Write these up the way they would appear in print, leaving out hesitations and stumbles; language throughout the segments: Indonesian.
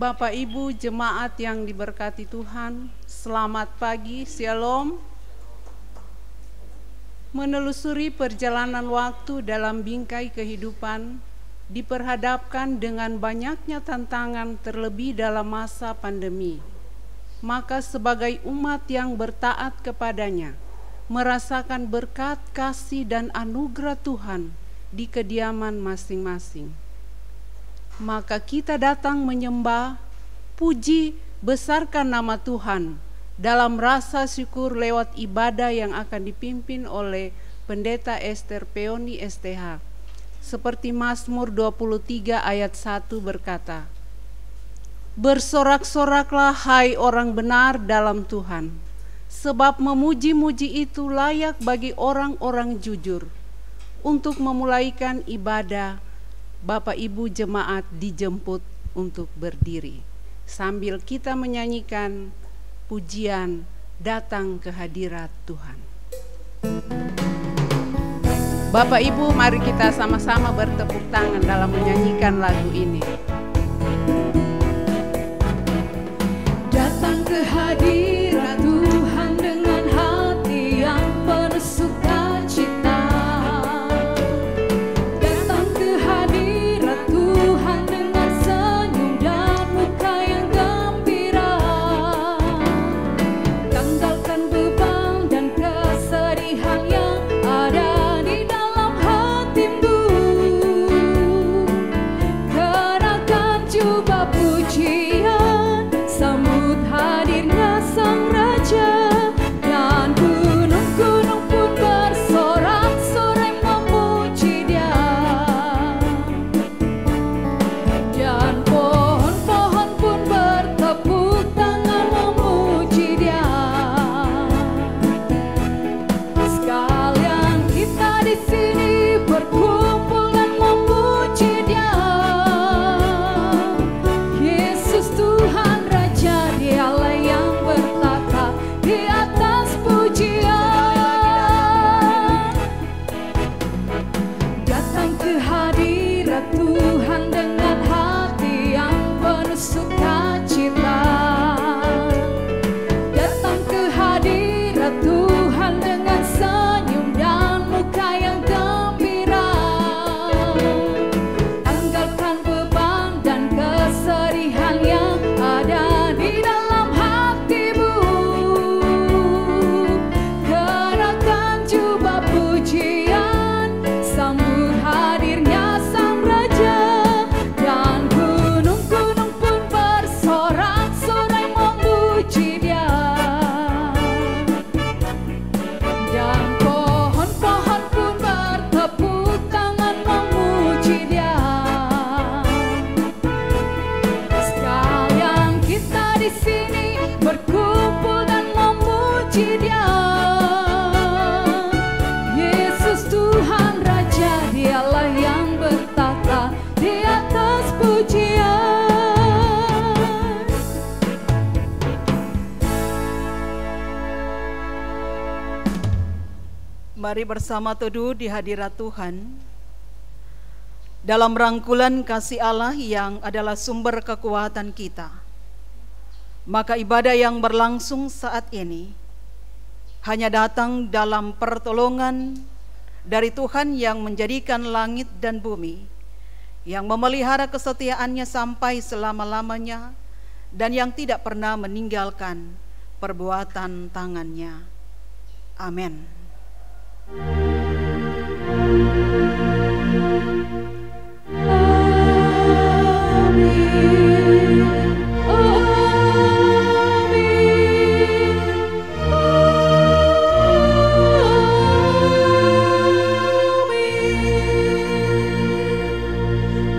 Bapak Ibu jemaat yang diberkati Tuhan, selamat pagi, Shalom. Menelusuri perjalanan waktu dalam bingkai kehidupan, diperhadapkan dengan banyaknya tantangan terlebih dalam masa pandemi. Maka sebagai umat yang bertaat kepadanya, merasakan berkat, kasih, dan anugerah Tuhan di kediaman masing-masing. Maka kita datang menyembah, puji, besarkan nama Tuhan dalam rasa syukur lewat ibadah yang akan dipimpin oleh Pendeta Ester Peoni STH. Seperti Mazmur 23 ayat 1 berkata, "Bersorak-soraklah hai orang benar dalam Tuhan, sebab memuji-muji itu layak bagi orang-orang jujur." Untuk memulaikan ibadah, Bapak Ibu jemaat dijemput untuk berdiri sambil kita menyanyikan pujian datang ke hadirat Tuhan. Bapak Ibu, mari kita sama-sama bertepuk tangan dalam menyanyikan lagu ini. Datang ke hadirat Tuhan dengan hati yang penuh sukacita. Datang ke hadirat Tuhan dengan senyum dan muka yang gembira. Tanggalkan beban dan kesedihan yang ada di dalam hatimu. Kenakan jubah pujian, sambut hadirnya Sang Raja, dan gunung-gunung pun bersorak-sorai memuji Dia, dan pohon-pohon pun bertepuk tangan memuji Dia. Sekalian kita di sini berkumpul dan memuji Dia. Yesus Tuhan Raja, Dialah yang bertata di atas pujian. Datang ke hadirat Tuhan dengan hati yang penuh sukacita. Datang ke hadirat Tuhan dengan senyum dan muka yang gembira. Tanggalkan beban dan kesedihan yang ada di dalam hatimu. Kenakan jubah pujian, sambut hadirnya Sang Raja, dan gunung-gunung pun bersorak-sorai memuji Dia, dan pohon-pohon pun bertepuk tangan memuji Dia. Sekalian kita di sini berkumpul dan memuji Dia. Yesus Tuhan Raja, Dialah yang bertata di atas pujian. Mari bersama teduh di hadirat Tuhan dalam rangkulan kasih Allah yang adalah sumber kekuatan kita. Maka ibadah yang berlangsung saat ini hanya datang dalam pertolongan dari Tuhan yang menjadikan langit dan bumi, yang memelihara kesetiaannya sampai selama-lamanya, dan yang tidak pernah meninggalkan perbuatan tangannya. Amin.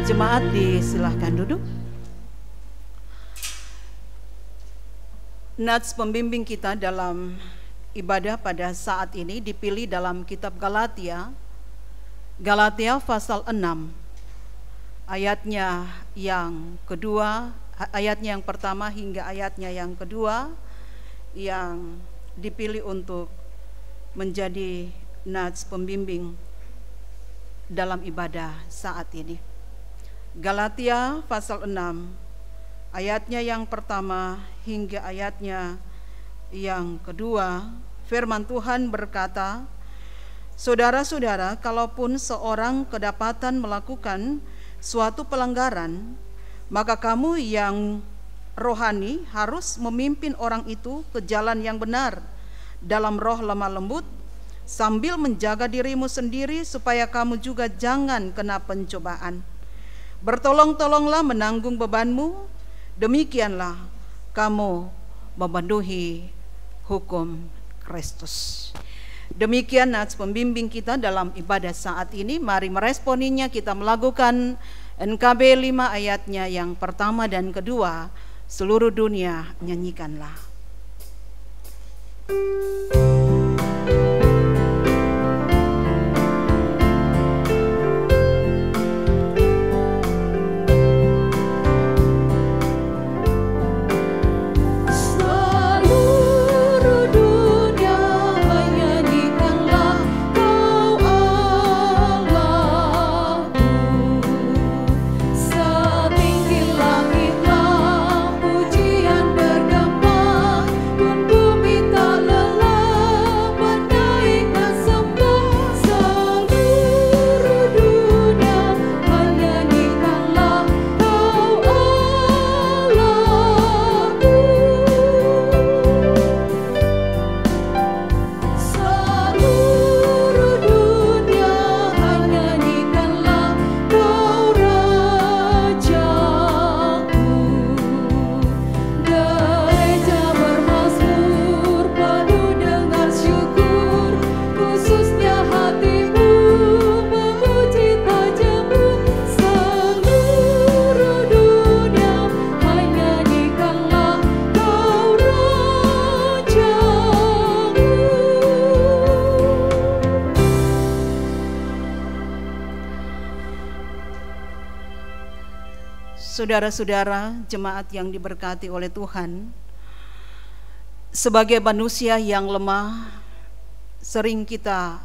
Jemaat disilahkan duduk. Nats pembimbing kita dalam ibadah pada saat ini dipilih dalam kitab Galatia pasal 6, ayatnya yang kedua, ayatnya yang pertama hingga ayatnya yang kedua, yang dipilih untuk menjadi nats pembimbing dalam ibadah saat ini. Galatia pasal 6 ayatnya yang pertama hingga ayatnya yang kedua, firman Tuhan berkata, saudara-saudara, kalaupun seorang kedapatan melakukan suatu pelanggaran, maka kamu yang rohani harus memimpin orang itu ke jalan yang benar dalam roh lemah lembut, sambil menjaga dirimu sendiri supaya kamu juga jangan kena pencobaan. Bertolong-tolonglah menanggung bebanmu, demikianlah kamu memenuhi hukum Kristus. Demikian nats pembimbing kita dalam ibadah saat ini. Mari meresponinya, kita melakukan NKB 5 ayatnya yang pertama dan kedua. Seluruh dunia nyanyikanlah. Saudara-saudara jemaat yang diberkati oleh Tuhan, sebagai manusia yang lemah, sering kita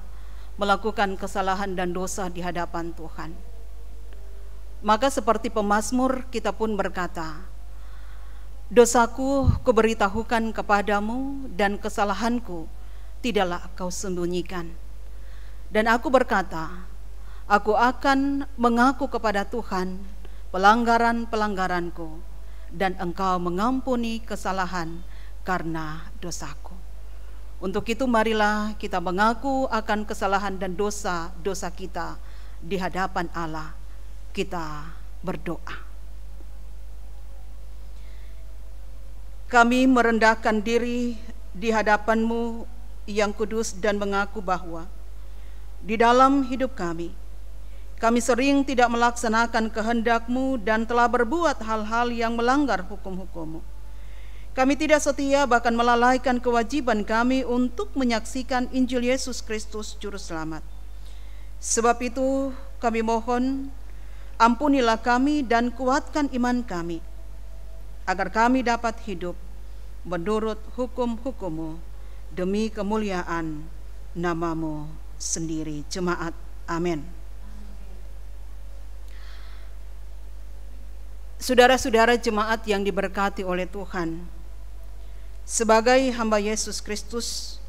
melakukan kesalahan dan dosa di hadapan Tuhan. Maka seperti pemazmur kita pun berkata, dosaku kuberitahukan kepadamu dan kesalahanku tidaklah kau sembunyikan. Dan aku berkata, aku akan mengaku kepada Tuhan pelanggaran-pelanggaranku, dan Engkau mengampuni kesalahan karena dosaku. Untuk itu marilah kita mengaku akan kesalahan dan dosa-dosa kita di hadapan Allah. Kita berdoa. Kami merendahkan diri di hadapan-Mu yang kudus dan mengaku bahwa di dalam hidup kami sering tidak melaksanakan kehendak-Mu dan telah berbuat hal-hal yang melanggar hukum-hukum-Mu. Kami tidak setia, bahkan melalaikan kewajiban kami untuk menyaksikan Injil Yesus Kristus Juru Selamat. Sebab itu kami mohon, ampunilah kami dan kuatkan iman kami, agar kami dapat hidup menurut hukum-hukum-Mu demi kemuliaan nama-Mu sendiri. Jemaat, amin. Saudara-saudara jemaat yang diberkati oleh Tuhan, sebagai hamba Yesus Kristus,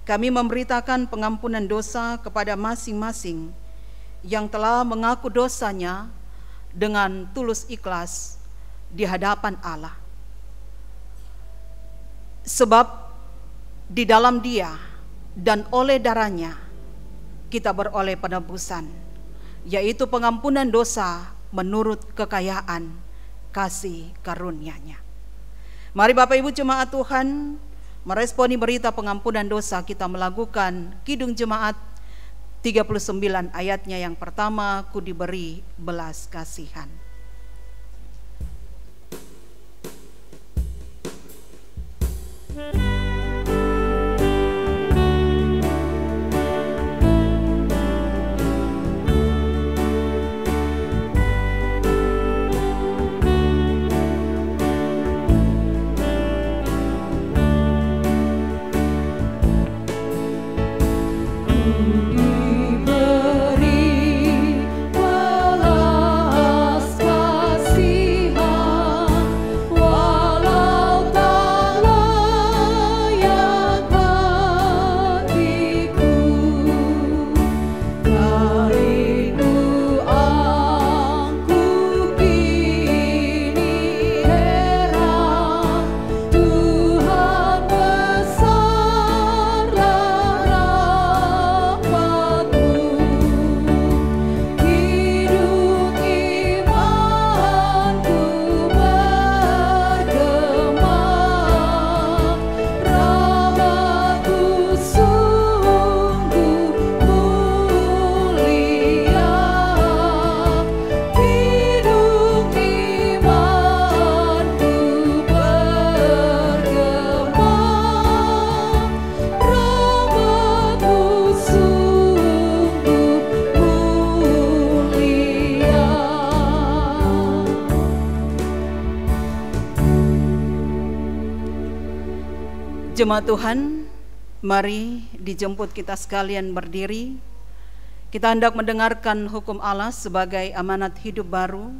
kami memberitakan pengampunan dosa kepada masing-masing yang telah mengaku dosanya dengan tulus ikhlas di hadapan Allah. Sebab di dalam Dia dan oleh darahnya kita beroleh penebusan, yaitu pengampunan dosa menurut kekayaan kasih karunia-Nya. Mari Bapak Ibu jemaat Tuhan, meresponi berita pengampunan dosa, kita melakukan Kidung Jemaat 39 ayatnya yang pertama, ku diberi belas kasihan. Diberi belas kasihan Jemaat Tuhan, mari dijemput kita sekalian berdiri. Kita hendak mendengarkan hukum Allah sebagai amanat hidup baru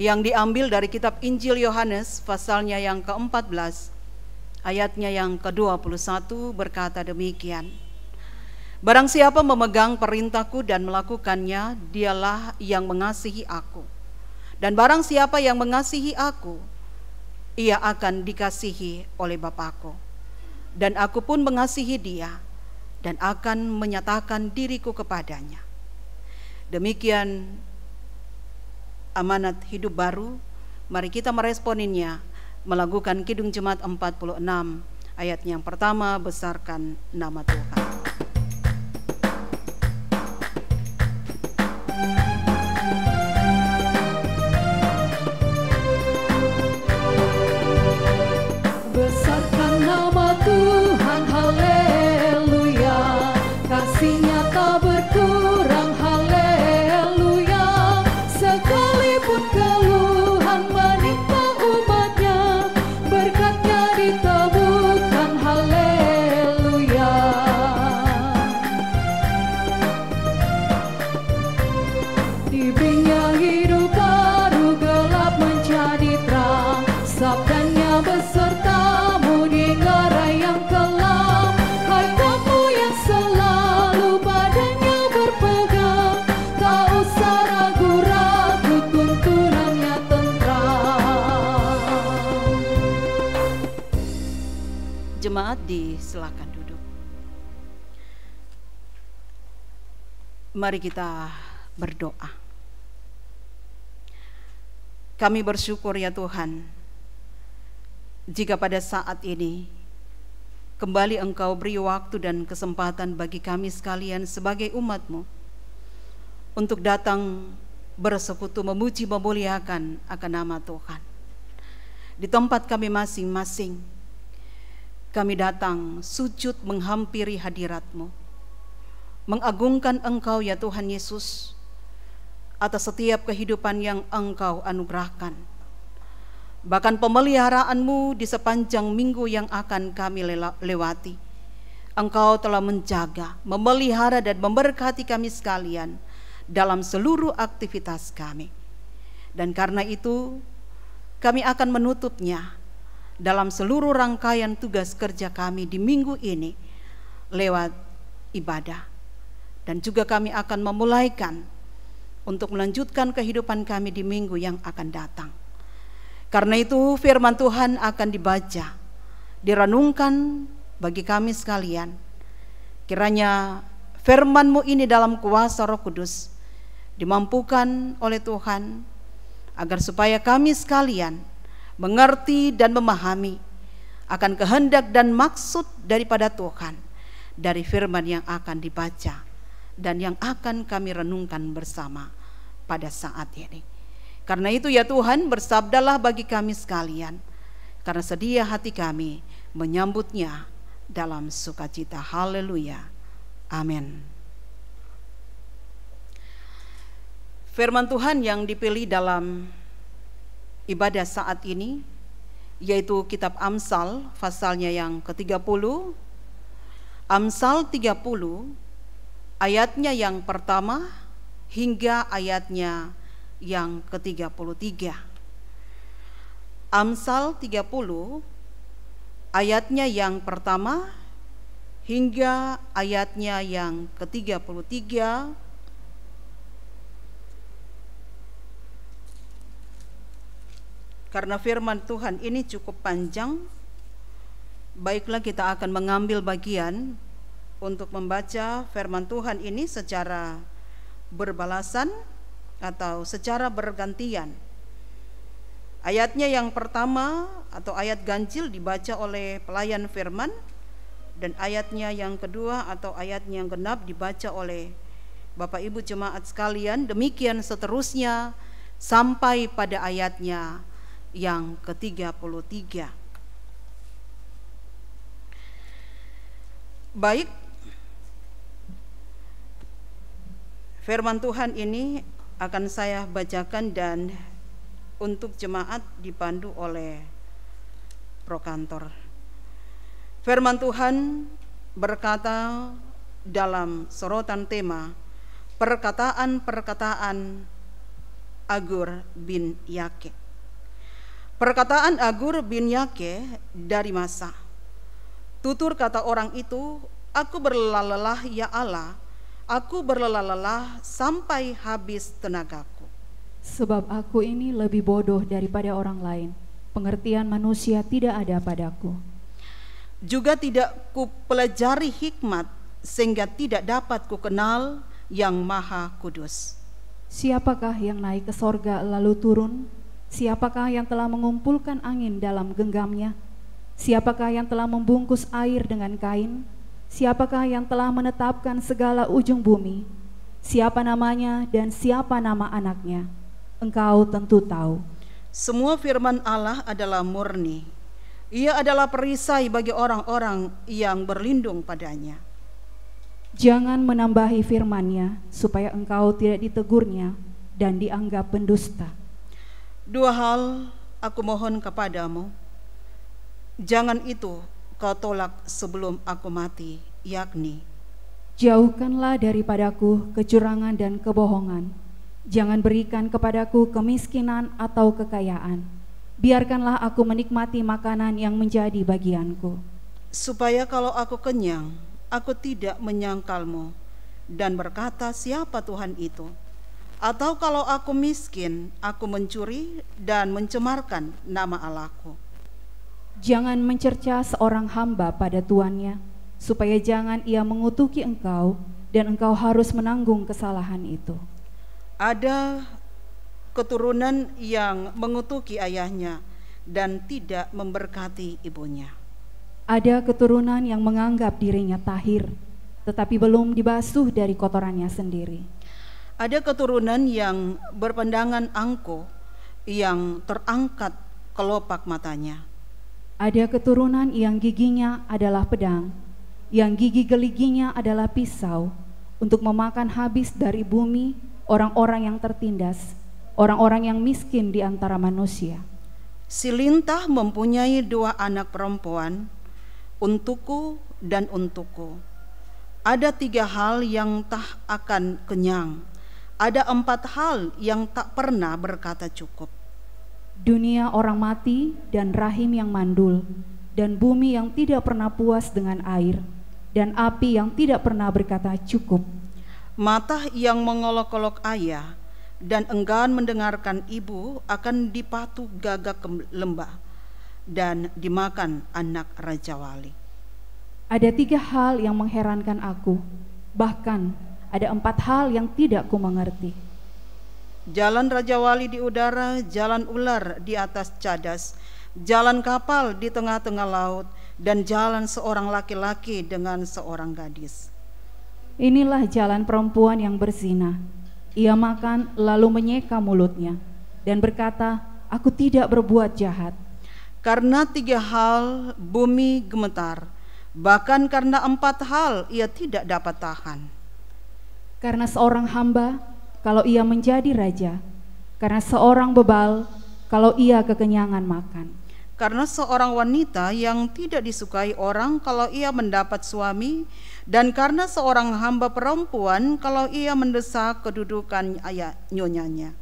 yang diambil dari kitab Injil Yohanes pasalnya yang ke-14 ayatnya yang ke-21 berkata demikian. Barang siapa memegang perintahku dan melakukannya, dialah yang mengasihi aku. Dan barang siapa yang mengasihi aku, ia akan dikasihi oleh Bapa-Ku. Dan aku pun mengasihi dia dan akan menyatakan diriku kepadanya. Demikian amanat hidup baru. Mari kita meresponinya melakukan Kidung Jemaat 46 ayat yang pertama, besarkan nama Tuhan. Jemaat disilakan duduk. Mari kita berdoa. Kami bersyukur ya Tuhan, jika pada saat ini kembali Engkau beri waktu dan kesempatan bagi kami sekalian sebagai umat-Mu untuk datang bersekutu memuji memuliakan akan nama Tuhan. Di tempat kami masing-masing, kami datang sujud menghampiri hadirat-Mu, mengagungkan Engkau ya Tuhan Yesus atas setiap kehidupan yang Engkau anugerahkan. Bahkan pemeliharaan-Mu di sepanjang minggu yang akan kami lewati. Engkau telah menjaga, memelihara dan memberkati kami sekalian dalam seluruh aktivitas kami. Dan karena itu kami akan menutupnya dalam seluruh rangkaian tugas kerja kami di minggu ini lewat ibadah. Dan juga kami akan memulaikan untuk melanjutkan kehidupan kami di minggu yang akan datang. Karena itu firman Tuhan akan dibaca, direnungkan bagi kami sekalian. Kiranya firman-Mu ini dalam kuasa Roh Kudus dimampukan oleh Tuhan agar supaya kami sekalian mengerti dan memahami akan kehendak dan maksud daripada Tuhan dari firman yang akan dibaca dan yang akan kami renungkan bersama pada saat ini. Karena itu ya Tuhan, bersabdalah bagi kami sekalian, karena sedia hati kami menyambutnya dalam sukacita. Haleluya. Amin. Firman Tuhan yang dipilih dalam ibadah saat ini yaitu kitab Amsal pasalnya yang ke-30. Amsal 30 ayatnya yang pertama hingga ayatnya yang ke-33. Amsal 30 ayatnya yang pertama hingga ayatnya yang ke-33. Karena firman Tuhan ini cukup panjang, baiklah kita akan mengambil bagian untuk membaca firman Tuhan ini secara berbalasan atau secara bergantian. Ayatnya yang pertama atau ayat ganjil dibaca oleh pelayan firman, dan ayatnya yang kedua atau ayat yang genap dibaca oleh Bapak Ibu jemaat sekalian. Demikian seterusnya sampai pada ayatnya yang ke-33. Baik, firman Tuhan ini akan saya bacakan dan untuk jemaat dipandu oleh prokantor. Firman Tuhan berkata dalam sorotan tema perkataan-perkataan Agur bin Yake. Perkataan Agur bin Yake dari masa. Tutur kata orang itu, aku berlelah-lelah ya Allah, aku berlelah-lelah sampai habis tenagaku. Sebab aku ini lebih bodoh daripada orang lain, pengertian manusia tidak ada padaku. Juga tidak kupelajari hikmat, sehingga tidak dapat kukenal yang maha kudus. Siapakah yang naik ke sorga lalu turun? Siapakah yang telah mengumpulkan angin dalam genggamnya? Siapakah yang telah membungkus air dengan kain? Siapakah yang telah menetapkan segala ujung bumi? Siapa namanya dan siapa nama anaknya? Engkau tentu tahu. Semua firman Allah adalah murni. Ia adalah perisai bagi orang-orang yang berlindung padanya. Jangan menambahi firman-Nya supaya engkau tidak ditegurnya dan dianggap pendusta. Dua hal aku mohon kepadamu. Jangan itu kau tolak sebelum aku mati, yakni jauhkanlah daripadaku kecurangan dan kebohongan. Jangan berikan kepadaku kemiskinan atau kekayaan. Biarkanlah aku menikmati makanan yang menjadi bagianku. supaya kalau aku kenyang, aku tidak menyangkalmu dan berkata, siapa Tuhan itu? Atau kalau aku miskin, aku mencuri dan mencemarkan nama Allahku. Jangan mencerca seorang hamba pada tuannya, supaya jangan ia mengutuki engkau dan engkau harus menanggung kesalahan itu. Ada keturunan yang mengutuki ayahnya dan tidak memberkati ibunya. Ada keturunan yang menganggap dirinya tahir, tetapi belum dibasuh dari kotorannya sendiri. Ada keturunan yang berpandangan angkuh, yang terangkat kelopak matanya. Ada keturunan yang giginya adalah pedang, yang gigi geliginya adalah pisau, untuk memakan habis dari bumi orang-orang yang tertindas, orang-orang yang miskin di antara manusia. Si lintah mempunyai 2 anak perempuan, untukku dan untukku. Ada 3 hal yang tak akan kenyang. Ada 4 hal yang tak pernah berkata cukup. Dunia orang mati dan rahim yang mandul, dan bumi yang tidak pernah puas dengan air, dan api yang tidak pernah berkata cukup. Mata yang mengolok-olok ayah dan enggan mendengarkan ibu akan dipatu gagak ke lembah dan dimakan anak Raja Wali. Ada 3 hal yang mengherankan aku, bahkan ada 4 hal yang tidak ku mengerti. Jalan Raja Wali di udara, jalan ular di atas cadas, jalan kapal di tengah-tengah laut, dan jalan seorang laki-laki dengan seorang gadis. Inilah jalan perempuan yang berzina. Ia makan lalu menyeka mulutnya dan berkata, aku tidak berbuat jahat. Karena 3 hal bumi gemetar, bahkan karena 4 hal ia tidak dapat tahan. Karena seorang hamba, kalau ia menjadi raja, karena seorang bebal, kalau ia kekenyangan makan. Karena seorang wanita yang tidak disukai orang kalau ia mendapat suami, dan karena seorang hamba perempuan kalau ia mendesak kedudukan ayah nyonyanya.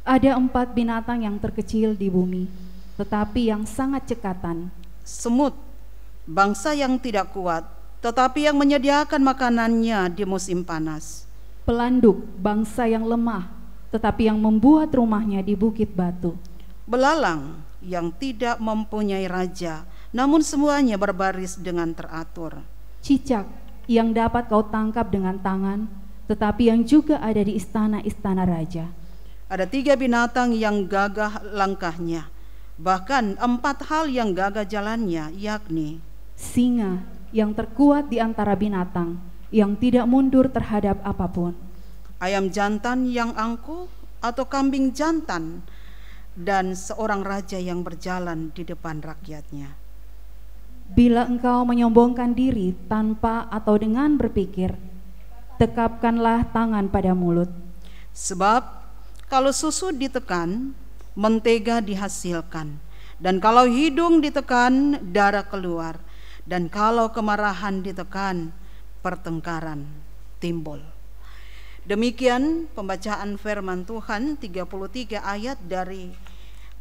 Ada 4 binatang yang terkecil di bumi, tetapi yang sangat cekatan. Semut, bangsa yang tidak kuat, tetapi yang menyediakan makanannya di musim panas. Pelanduk, bangsa yang lemah, tetapi yang membuat rumahnya di bukit batu. Belalang yang tidak mempunyai raja, namun semuanya berbaris dengan teratur. Cicak yang dapat kau tangkap dengan tangan, tetapi yang juga ada di istana-istana raja. Ada 3 binatang yang gagah langkahnya, bahkan 4 hal yang gagah jalannya, yakni singa yang terkuat di antara binatang, yang tidak mundur terhadap apapun. Ayam jantan yang angkuh atau kambing jantan, dan seorang raja yang berjalan di depan rakyatnya. Bila engkau menyombongkan diri tanpa atau dengan berpikir, tekapkanlah tangan pada mulut. Sebab kalau susu ditekan, mentega dihasilkan, dan kalau hidung ditekan, darah keluar. Dan kalau kemarahan ditekan, pertengkaran timbul. Demikian pembacaan firman Tuhan 33 ayat dari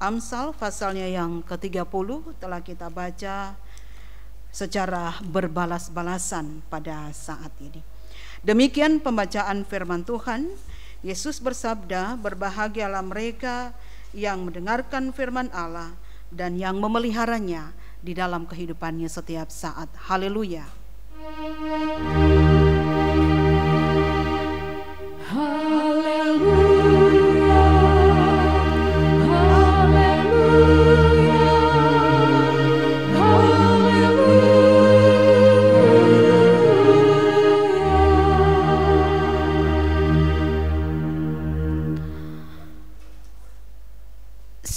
Amsal pasalnya yang ke-30 telah kita baca secara berbalas-balasan pada saat ini. Demikian pembacaan firman Tuhan. Yesus bersabda, "Berbahagialah mereka yang mendengarkan firman Allah dan yang memeliharanya di dalam kehidupannya setiap saat." Haleluya.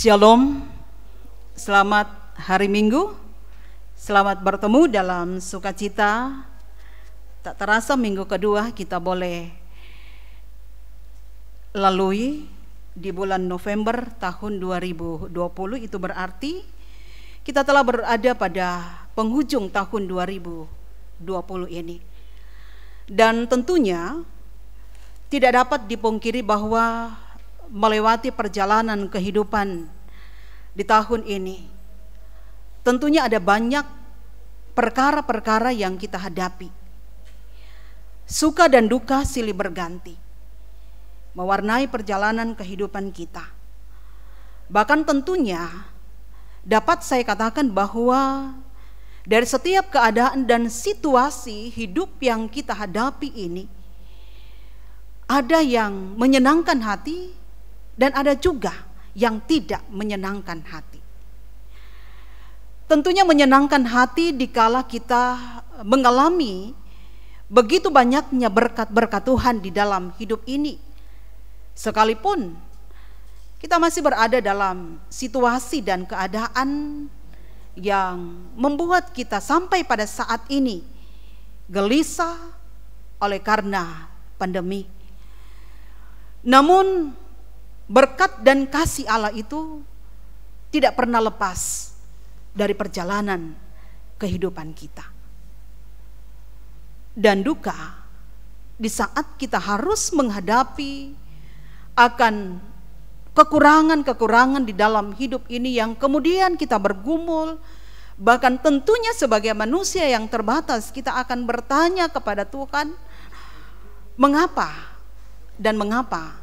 Shalom, selamat hari Minggu, selamat bertemu dalam sukacita. Tak terasa minggu kedua kita boleh lalui di bulan November tahun 2020. Itu berarti kita telah berada pada penghujung tahun 2020 ini. Dan tentunya tidak dapat dipungkiri bahwa melewati perjalanan kehidupan di tahun ini, tentunya ada banyak perkara-perkara yang kita hadapi. Suka dan duka silih berganti, mewarnai perjalanan kehidupan kita. Bahkan tentunya dapat saya katakan bahwa dari setiap keadaan dan situasi hidup yang kita hadapi ini, ada yang menyenangkan hati dan ada juga yang tidak menyenangkan hati. Tentunya menyenangkan hati dikala kita mengalami begitu banyaknya berkat-berkat Tuhan di dalam hidup ini. Sekalipun kita masih berada dalam situasi dan keadaan yang membuat kita sampai pada saat ini gelisah oleh karena pandemi. Namun berkat dan kasih Allah itu tidak pernah lepas dari perjalanan kehidupan kita. Dan duka di saat kita harus menghadapi akan kekurangan-kekurangan di dalam hidup ini yang kemudian kita bergumul, bahkan tentunya sebagai manusia yang terbatas kita akan bertanya kepada Tuhan, mengapa dan mengapa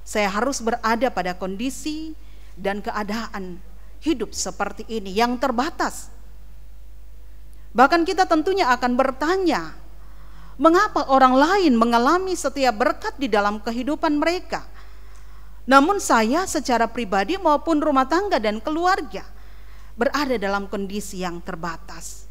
saya harus berada pada kondisi dan keadaan hidup seperti ini yang terbatas. Bahkan kita tentunya akan bertanya, mengapa orang lain mengalami setiap berkat di dalam kehidupan mereka, namun saya secara pribadi maupun rumah tangga dan keluarga berada dalam kondisi yang terbatas.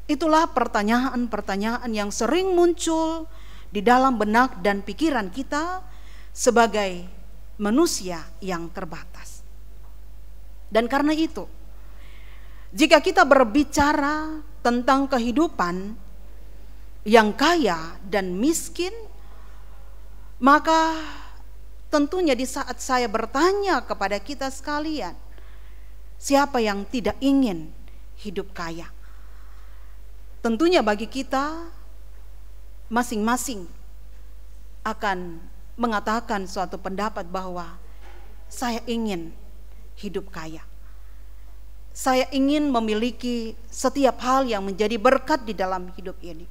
Itulah pertanyaan-pertanyaan yang sering muncul di dalam benak dan pikiran kita sebagai manusia yang terbatas. Dan karena itu, jika kita berbicara tentang kehidupan yang kaya dan miskin, maka tentunya di saat saya bertanya kepada kita sekalian, siapa yang tidak ingin hidup kaya? Tentunya bagi kita masing-masing akan mengatakan suatu pendapat bahwa saya ingin hidup kaya. Saya ingin memiliki setiap hal yang menjadi berkat di dalam hidup ini.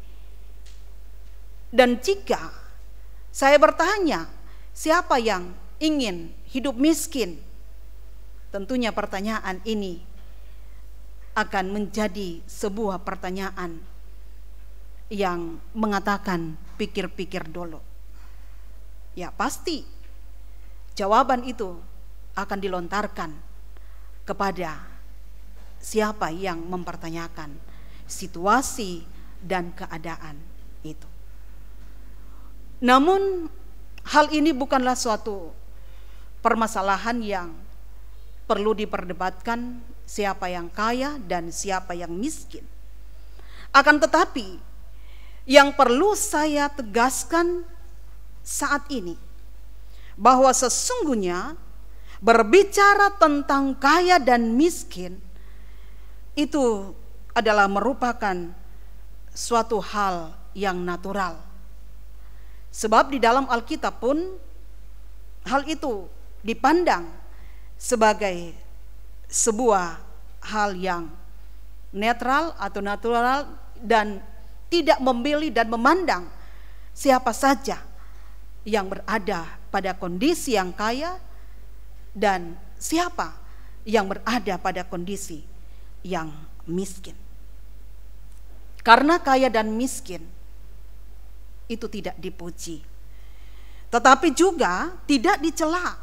Dan jika saya bertanya, siapa yang ingin hidup miskin? Tentunya pertanyaan ini akan menjadi sebuah pertanyaan yang mengatakan pikir-pikir dulu. Ya pasti jawaban itu akan dilontarkan kepada siapa yang mempertanyakan situasi dan keadaan itu. Namun hal ini bukanlah suatu permasalahan yang perlu diperdebatkan, siapa yang kaya dan siapa yang miskin. Akan tetapi yang perlu saya tegaskan saat ini, bahwa sesungguhnya berbicara tentang kaya dan miskin itu adalah merupakan suatu hal yang natural. Sebab di dalam Alkitab pun hal itu dipandang sebagai sebuah hal yang netral atau natural dan tidak memilih dan memandang siapa saja yang berada pada kondisi yang kaya dan siapa yang berada pada kondisi yang miskin. Karena kaya dan miskin itu tidak dipuji, tetapi juga tidak dicela.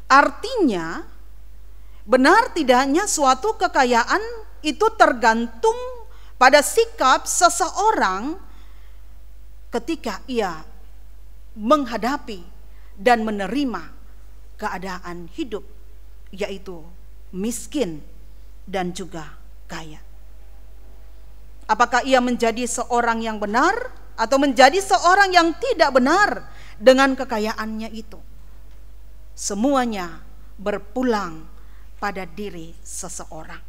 Artinya, benar tidaknya suatu kekayaan itu tergantung pada sikap seseorang ketika ia menghadapi dan menerima keadaan hidup, yaitu miskin dan juga kaya. Apakah ia menjadi seorang yang benar atau menjadi seorang yang tidak benar dengan kekayaannya itu? Semuanya berpulang pada diri seseorang.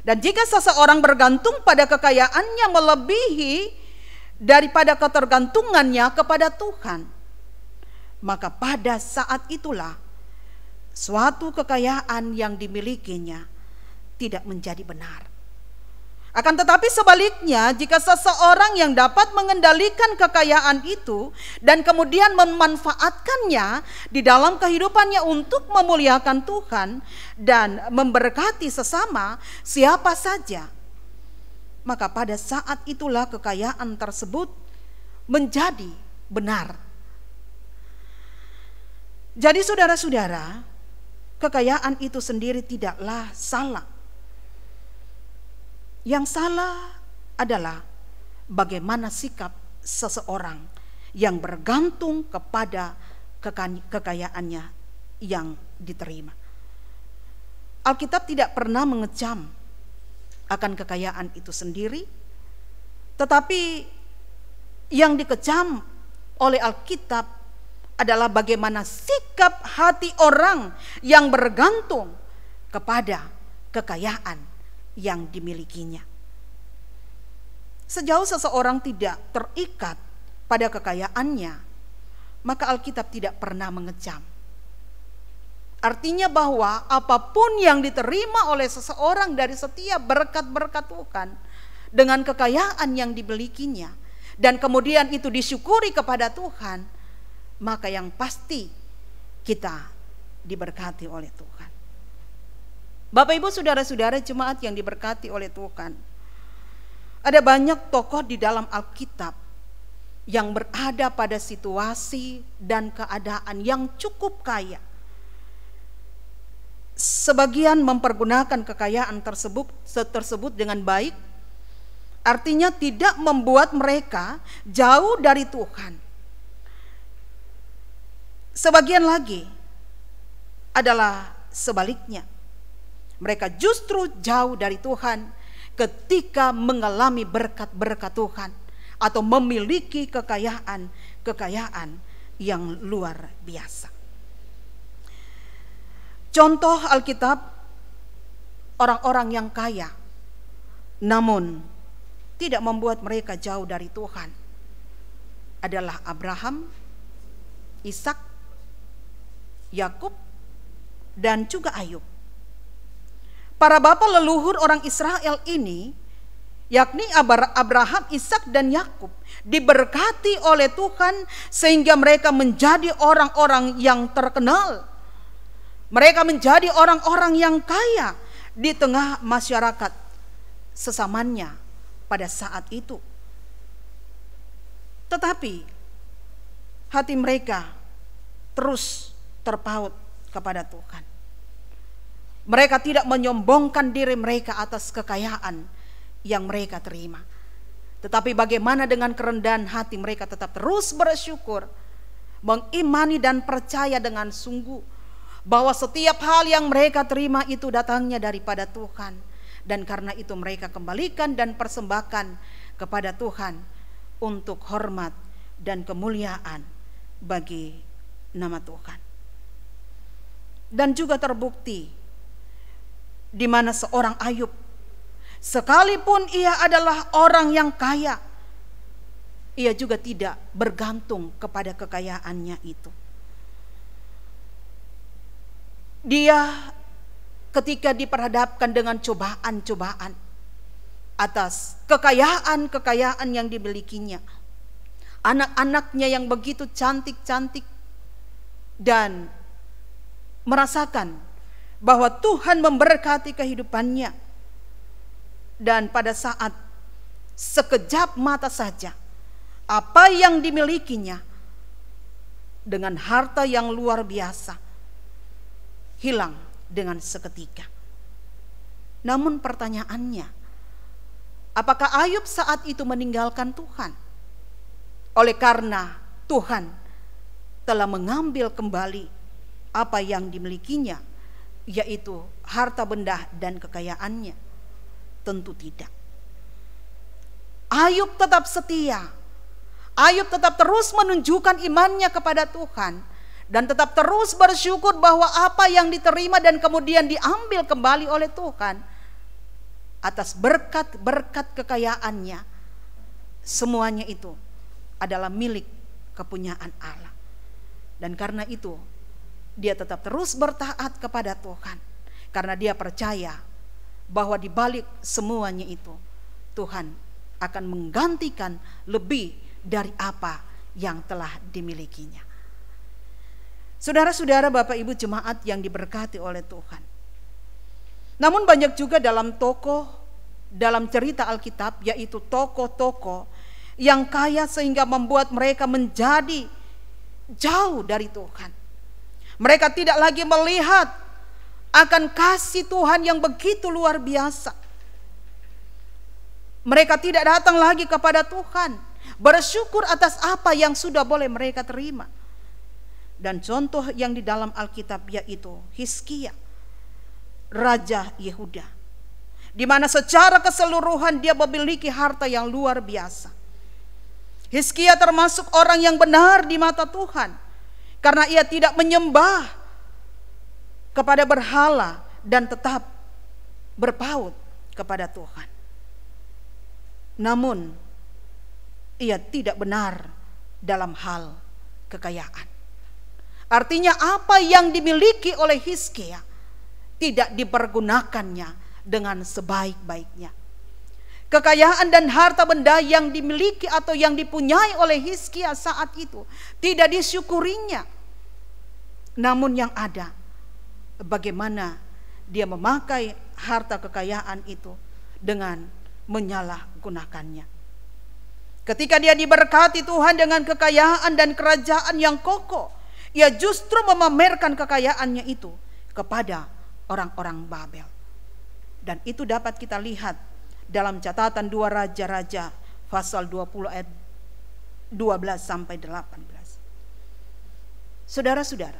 Dan jika seseorang bergantung pada kekayaannya melebihi daripada ketergantungannya kepada Tuhan, maka pada saat itulah suatu kekayaan yang dimilikinya tidak menjadi benar. Akan tetapi sebaliknya, jika seseorang yang dapat mengendalikan kekayaan itu dan kemudian memanfaatkannya di dalam kehidupannya untuk memuliakan Tuhan dan memberkati sesama siapa saja, maka pada saat itulah kekayaan tersebut menjadi benar. Jadi saudara-saudara, kekayaan itu sendiri tidaklah salah. Yang salah adalah bagaimana sikap seseorang yang bergantung kepada kekayaannya yang diterima. Alkitab tidak pernah mengecam akan kekayaan itu sendiri, tetapi yang dikecam oleh Alkitab adalah bagaimana sikap hati orang yang bergantung kepada kekayaan yang dimilikinya. Sejauh seseorang tidak terikat pada kekayaannya, maka Alkitab tidak pernah mengecam. Artinya bahwa apapun yang diterima oleh seseorang dari setiap berkat-berkat Tuhan dengan kekayaan yang dimilikinya, dan kemudian itu disyukuri kepada Tuhan, maka yang pasti kita diberkati oleh Tuhan. Bapak Ibu saudara-saudara jemaat yang diberkati oleh Tuhan, ada banyak tokoh di dalam Alkitab yang berada pada situasi dan keadaan yang cukup kaya. Sebagian mempergunakan kekayaan tersebut dengan baik, artinya tidak membuat mereka jauh dari Tuhan. Sebagian lagi adalah sebaliknya. Mereka justru jauh dari Tuhan ketika mengalami berkat-berkat Tuhan atau memiliki kekayaan yang luar biasa. Contoh Alkitab orang-orang yang kaya namun tidak membuat mereka jauh dari Tuhan adalah Abraham, Ishak, Yakub, dan juga Ayub. Para bapa leluhur orang Israel ini, yakni Abraham, Ishak, dan Yakub, diberkati oleh Tuhan sehingga mereka menjadi orang-orang yang terkenal. Mereka menjadi orang-orang yang kaya di tengah masyarakat sesamanya pada saat itu. Tetapi hati mereka terus terpaut kepada Tuhan. Mereka tidak menyombongkan diri mereka atas kekayaan yang mereka terima. Tetapi bagaimana dengan kerendahan hati mereka tetap terus bersyukur, mengimani dan percaya dengan sungguh bahwa setiap hal yang mereka terima itu datangnya daripada Tuhan. Dan karena itu mereka kembalikan dan persembahkan kepada Tuhan untuk hormat dan kemuliaan bagi nama Tuhan. Dan juga terbukti di mana seorang Ayub Sekalipun ia adalah orang yang kaya, ia juga tidak bergantung kepada kekayaannya itu. Dia ketika diperhadapkan dengan cobaan-cobaan atas kekayaan-kekayaan yang dimilikinya, anak-anaknya yang begitu cantik-cantik, dan merasakan bahwa Tuhan memberkati kehidupannya, dan pada saat sekejap mata saja apa yang dimilikinya dengan harta yang luar biasa hilang dengan seketika. Namun pertanyaannya, apakah Ayub saat itu meninggalkan Tuhan? Oleh karena Tuhan telah mengambil kembali apa yang dimilikinya, yaitu harta benda dan kekayaannya? Tentu tidak. Ayub tetap setia. Ayub tetap terus menunjukkan imannya kepada Tuhan, dan tetap terus bersyukur bahwa apa yang diterima dan kemudian diambil kembali oleh Tuhan atas berkat-berkat kekayaannya, semuanya itu adalah milik kepunyaan Allah. Dan karena itu dia tetap terus bertaat kepada Tuhan, karena dia percaya bahwa di balik semuanya itu Tuhan akan menggantikan lebih dari apa yang telah dimilikinya. Saudara-saudara, Bapak Ibu jemaat yang diberkati oleh Tuhan. Namun banyak juga dalam cerita Alkitab, yaitu tokoh-tokoh yang kaya sehingga membuat mereka menjadi jauh dari Tuhan. Mereka tidak lagi melihat akan kasih Tuhan yang begitu luar biasa. Mereka tidak datang lagi kepada Tuhan, bersyukur atas apa yang sudah boleh mereka terima. Dan contoh yang di dalam Alkitab yaitu Hizkia, Raja Yehuda, di mana secara keseluruhan dia memiliki harta yang luar biasa. Hizkia termasuk orang yang benar di mata Tuhan, karena ia tidak menyembah kepada berhala dan tetap berpaut kepada Tuhan. Namun ia tidak benar dalam hal kekayaan. Artinya apa yang dimiliki oleh Hizkia tidak dipergunakannya dengan sebaik-baiknya. Kekayaan dan harta benda yang dimiliki atau yang dipunyai oleh Hizkia saat itu tidak disyukurinya. Namun yang ada, bagaimana dia memakai harta kekayaan itu dengan menyalahgunakannya. Ketika dia diberkati Tuhan dengan kekayaan dan kerajaan yang kokoh, ia justru memamerkan kekayaannya itu kepada orang-orang Babel. Dan itu dapat kita lihat dalam catatan 2 Raja-Raja pasal 20 ayat 12 sampai 18. Saudara-saudara,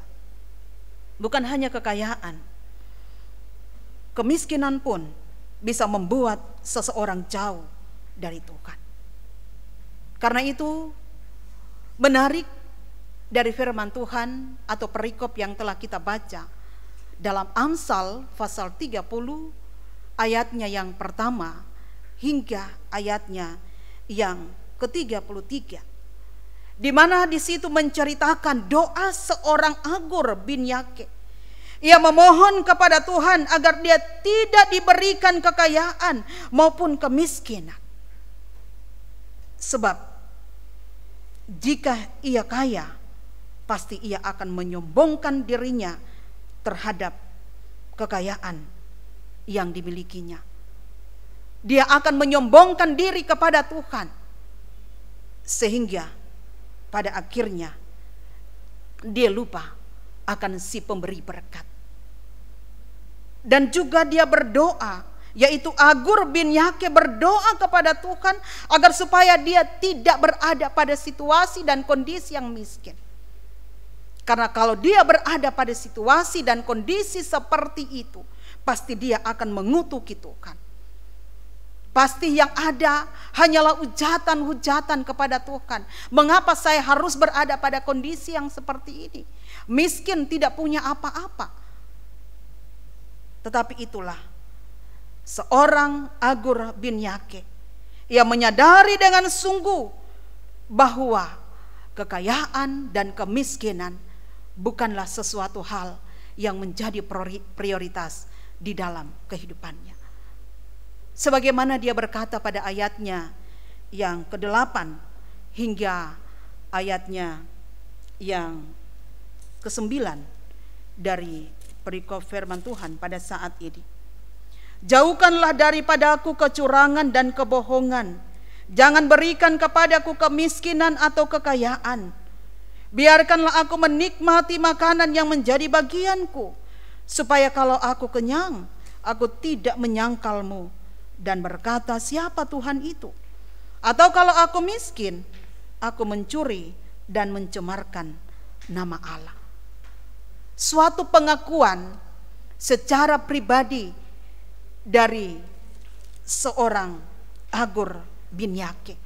bukan hanya kekayaan, kemiskinan pun bisa membuat seseorang jauh dari Tuhan. Karena itu menarik dari firman Tuhan atau perikop yang telah kita baca dalam Amsal pasal 30 ayatnya yang pertama hingga ayatnya yang ke-33, di mana di situ menceritakan doa seorang Agur bin Yake. Ia memohon kepada Tuhan agar dia tidak diberikan kekayaan maupun kemiskinan. Sebab jika ia kaya, pasti ia akan menyombongkan dirinya terhadap kekayaan yang dimilikinya. Dia akan menyombongkan diri kepada Tuhan, sehingga pada akhirnya dia lupa akan si pemberi berkat. Dan juga dia berdoa, yaitu Agur bin Yake berdoa kepada Tuhan agar supaya dia tidak berada pada situasi dan kondisi yang miskin. Karena kalau dia berada pada situasi dan kondisi seperti itu, pasti dia akan mengutuki Tuhan. Pasti yang ada hanyalah hujatan-hujatan kepada Tuhan. Mengapa saya harus berada pada kondisi yang seperti ini? Miskin, tidak punya apa-apa. Tetapi itulah seorang Agur bin Yake. Ia menyadari dengan sungguh bahwa kekayaan dan kemiskinan bukanlah sesuatu hal yang menjadi prioritas di dalam kehidupannya. Sebagaimana dia berkata pada ayatnya yang ke-8 hingga ayatnya yang ke-9 dari perikop firman Tuhan pada saat ini. Jauhkanlah daripadaku kecurangan dan kebohongan. Jangan berikan kepadaku kemiskinan atau kekayaan. Biarkanlah aku menikmati makanan yang menjadi bagianku, supaya kalau aku kenyang, aku tidak menyangkalmu dan berkata, siapa Tuhan itu? Atau kalau aku miskin, aku mencuri dan mencemarkan nama Allah. Suatu pengakuan secara pribadi dari seorang Agur bin Yake.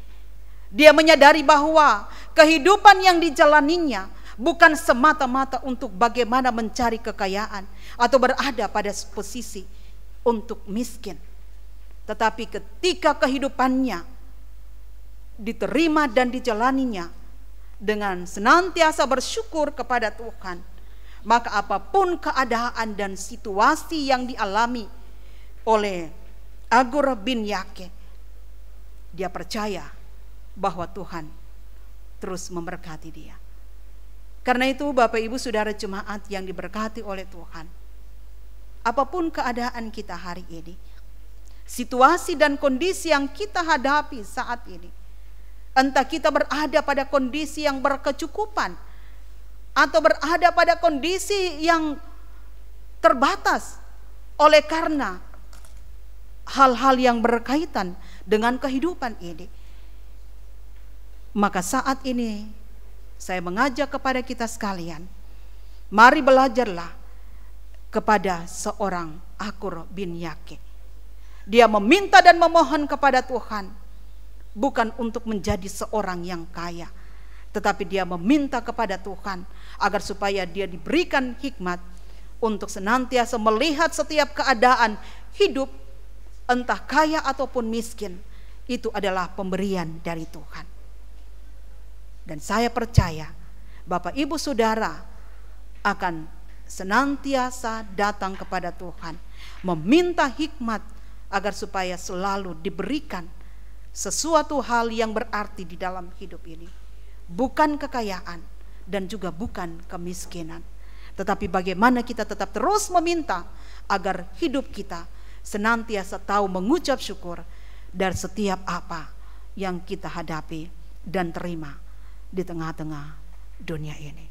Dia menyadari bahwa kehidupan yang dijalaninya bukan semata-mata untuk bagaimana mencari kekayaan atau berada pada posisi untuk miskin. Tetapi ketika kehidupannya diterima dan dijalaninya dengan senantiasa bersyukur kepada Tuhan, maka apapun keadaan dan situasi yang dialami oleh Agur bin Yake, dia percaya bahwa Tuhan terus memberkati dia. Karena itu Bapak Ibu Saudara jemaat yang diberkati oleh Tuhan, apapun keadaan kita hari ini, situasi dan kondisi yang kita hadapi saat ini, entah kita berada pada kondisi yang berkecukupan atau berada pada kondisi yang terbatas oleh karena hal-hal yang berkaitan dengan kehidupan ini, maka saat ini saya mengajak kepada kita sekalian, mari belajarlah kepada seorang Agur bin Yake. Dia meminta dan memohon kepada Tuhan bukan untuk menjadi seorang yang kaya, tetapi dia meminta kepada Tuhan agar supaya dia diberikan hikmat untuk senantiasa melihat setiap keadaan hidup, entah kaya ataupun miskin, itu adalah pemberian dari Tuhan. Dan saya percaya Bapak Ibu Saudara akan senantiasa datang kepada Tuhan, meminta hikmat agar supaya selalu diberikan sesuatu hal yang berarti di dalam hidup ini. Bukan kekayaan dan juga bukan kemiskinan, tetapi bagaimana kita tetap terus meminta agar hidup kita senantiasa tahu mengucap syukur dari setiap apa yang kita hadapi dan terima di tengah-tengah dunia ini.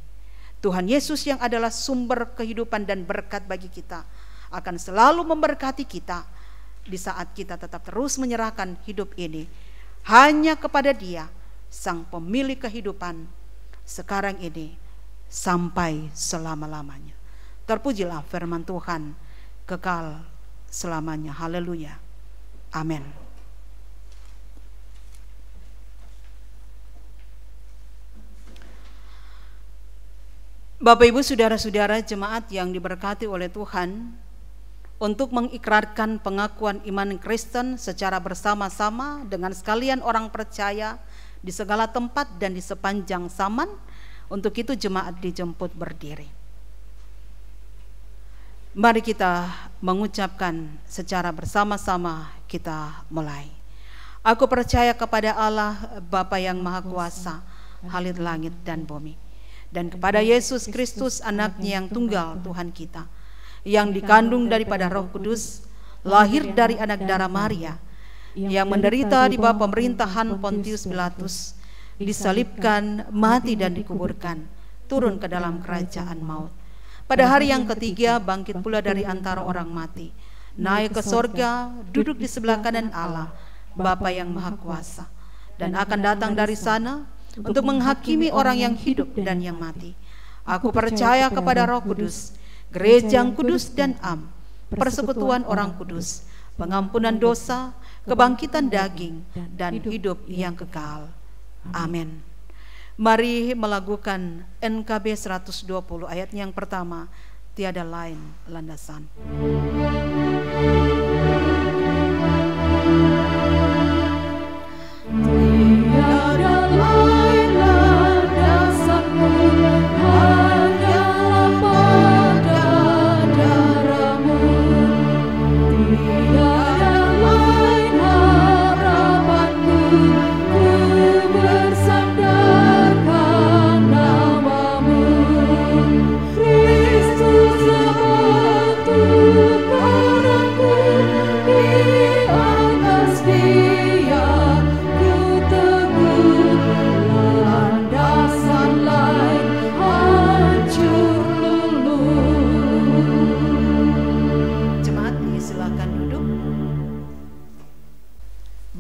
Tuhan Yesus yang adalah sumber kehidupan dan berkat bagi kita akan selalu memberkati kita di saat kita tetap terus menyerahkan hidup ini hanya kepada Dia, Sang Pemilik kehidupan sekarang ini sampai selama-lamanya. Terpujilah firman Tuhan kekal selamanya. Haleluya. Amin. Bapak Ibu Saudara-saudara jemaat yang diberkati oleh Tuhan, untuk mengikrarkan pengakuan iman Kristen secara bersama-sama dengan sekalian orang percaya di segala tempat dan di sepanjang zaman, untuk itu jemaat dijemput berdiri. Mari kita mengucapkan secara bersama-sama, kita mulai. Aku percaya kepada Allah Bapa yang Maha Kuasa, Khalid langit dan bumi, dan kepada Yesus Kristus anaknya yang tunggal Tuhan kita, yang dikandung daripada Roh Kudus, lahir dari anak darah Maria, yang menderita di bawah pemerintahan Pontius Pilatus, disalibkan, mati dan dikuburkan, turun ke dalam kerajaan maut. Pada hari yang ketiga bangkit pula dari antara orang mati, naik ke sorga, duduk di sebelah kanan Allah, Bapa yang Maha Kuasa, dan akan datang dari sana untuk menghakimi orang yang hidup dan yang mati. Aku percaya kepada Roh Kudus, gereja yang kudus dan am, persekutuan orang kudus, pengampunan dosa, kebangkitan daging, dan hidup yang kekal. Amin. Mari melakukan NKB 120 ayat yang pertama, tiada lain landasan.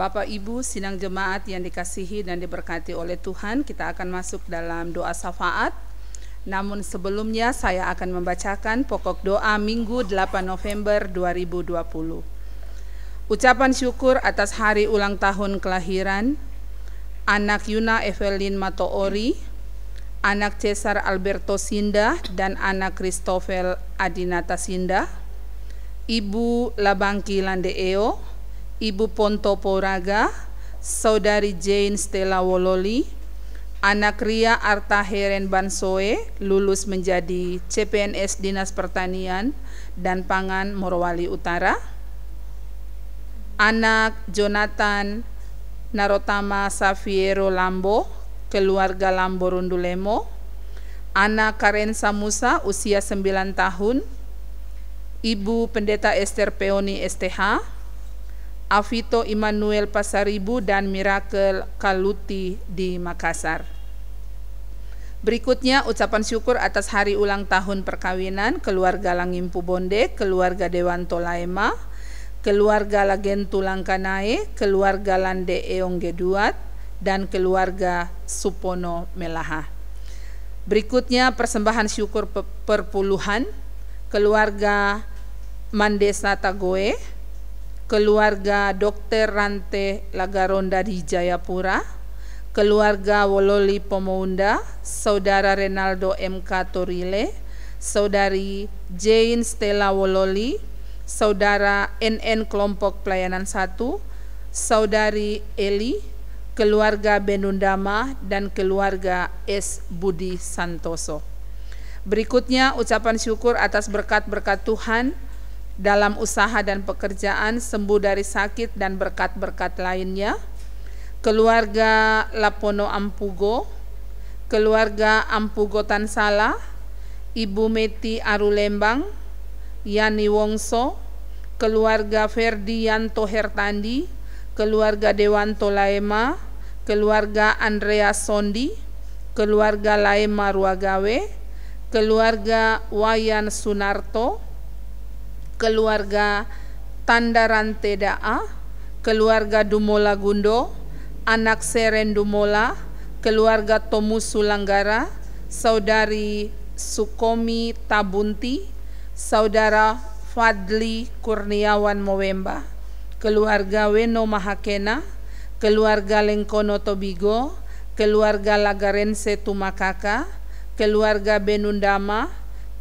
Bapak Ibu sidang jemaat yang dikasihi dan diberkati oleh Tuhan, kita akan masuk dalam doa syafaat. Namun sebelumnya saya akan membacakan pokok doa Minggu 8 November 2020. Ucapan syukur atas hari ulang tahun kelahiran anak Yuna Evelyn Matoori, anak Cesar Alberto Sinda dan anak Christopher Adinata Sinda, Ibu Labangki Landeeo, Ibu Ponto Poraga, Saudari Jane Stella Wololi, anak Ria Arta Heren Bansoe, lulus menjadi CPNS Dinas Pertanian dan Pangan Morowali Utara, anak Jonathan Narotama Safiero Lambo, keluarga Lambo Rundulemo, anak Karen Samusa usia 9 tahun, Ibu Pendeta Esther Peoni STH, Avito Immanuel Pasaribu dan Miracle Kaluti di Makassar. Berikutnya ucapan syukur atas hari ulang tahun perkawinan keluarga Langimpu Bonde, keluarga Dewanto Laema, keluarga Lagentu Langkanae, keluarga Lande Eong Geduat, dan keluarga Supono Melaha. Berikutnya persembahan syukur perpuluhan keluarga Mandesa Tagoe, keluarga Dr. Rante Lagaronda di Jayapura, keluarga Wololi Pomounda, Saudara Renaldo MK Torile, Saudari Jane Stella Wololi, Saudara NN Kelompok Pelayanan 1, Saudari Eli, keluarga Benundama, dan keluarga S. Budi Santoso. Berikutnya ucapan syukur atas berkat-berkat Tuhan dalam usaha dan pekerjaan, sembuh dari sakit dan berkat-berkat lainnya. Keluarga Lapono Ampugo, keluarga Ampugo Tansala, Ibu Meti Arulembang, Yani Wongso, keluarga Ferdianto Hertandi, keluarga Dewanto Laema, keluarga Andrea Sondi, keluarga Laema Ruagawe, keluarga Wayan Sunarto, keluarga Tandarante Daa, keluarga Dumola Gundo, anak Seren Dumola, keluarga Tomusu Langgara, Saudari Sukomi Tabunti, Saudara Fadli Kurniawan Mowemba, keluarga Weno Mahakena, keluarga Lengkono Tobigo, keluarga Lagarense Tumakaka, keluarga Benundama,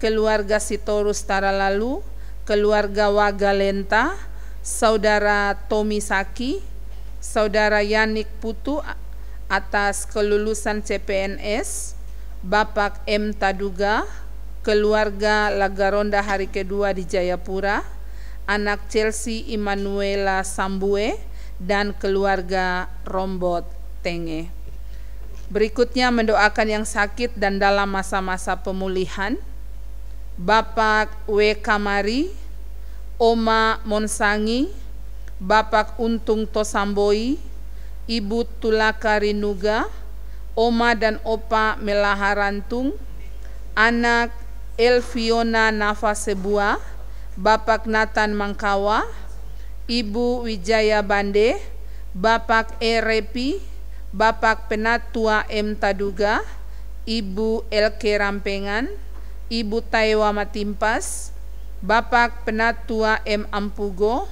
keluarga Sitorus Taralalu, keluarga Wagalenta, Saudara Tomi Saki, Saudara Yanik Putu atas kelulusan CPNS, Bapak M. Taduga, keluarga Lagaronda hari kedua di Jayapura, anak Chelsea Immanuela Sambue, dan keluarga Rombot Tenge. Berikutnya mendoakan yang sakit dan dalam masa-masa pemulihan, Bapak W. Kamari, Oma Monsangi, Bapak Untung Tosamboi, Ibu Tulaka Rinuga, Oma dan Opa Melaharantung, anak Elviona Nafasebua, Bapak Nathan Mangkawa, Ibu Wijaya Bande, Bapak E. Repi, Bapak Penatua M. Taduga, Ibu Elke Rampengan, Ibu Taiwa Matimpas, Bapak Penatua M. Ampugo,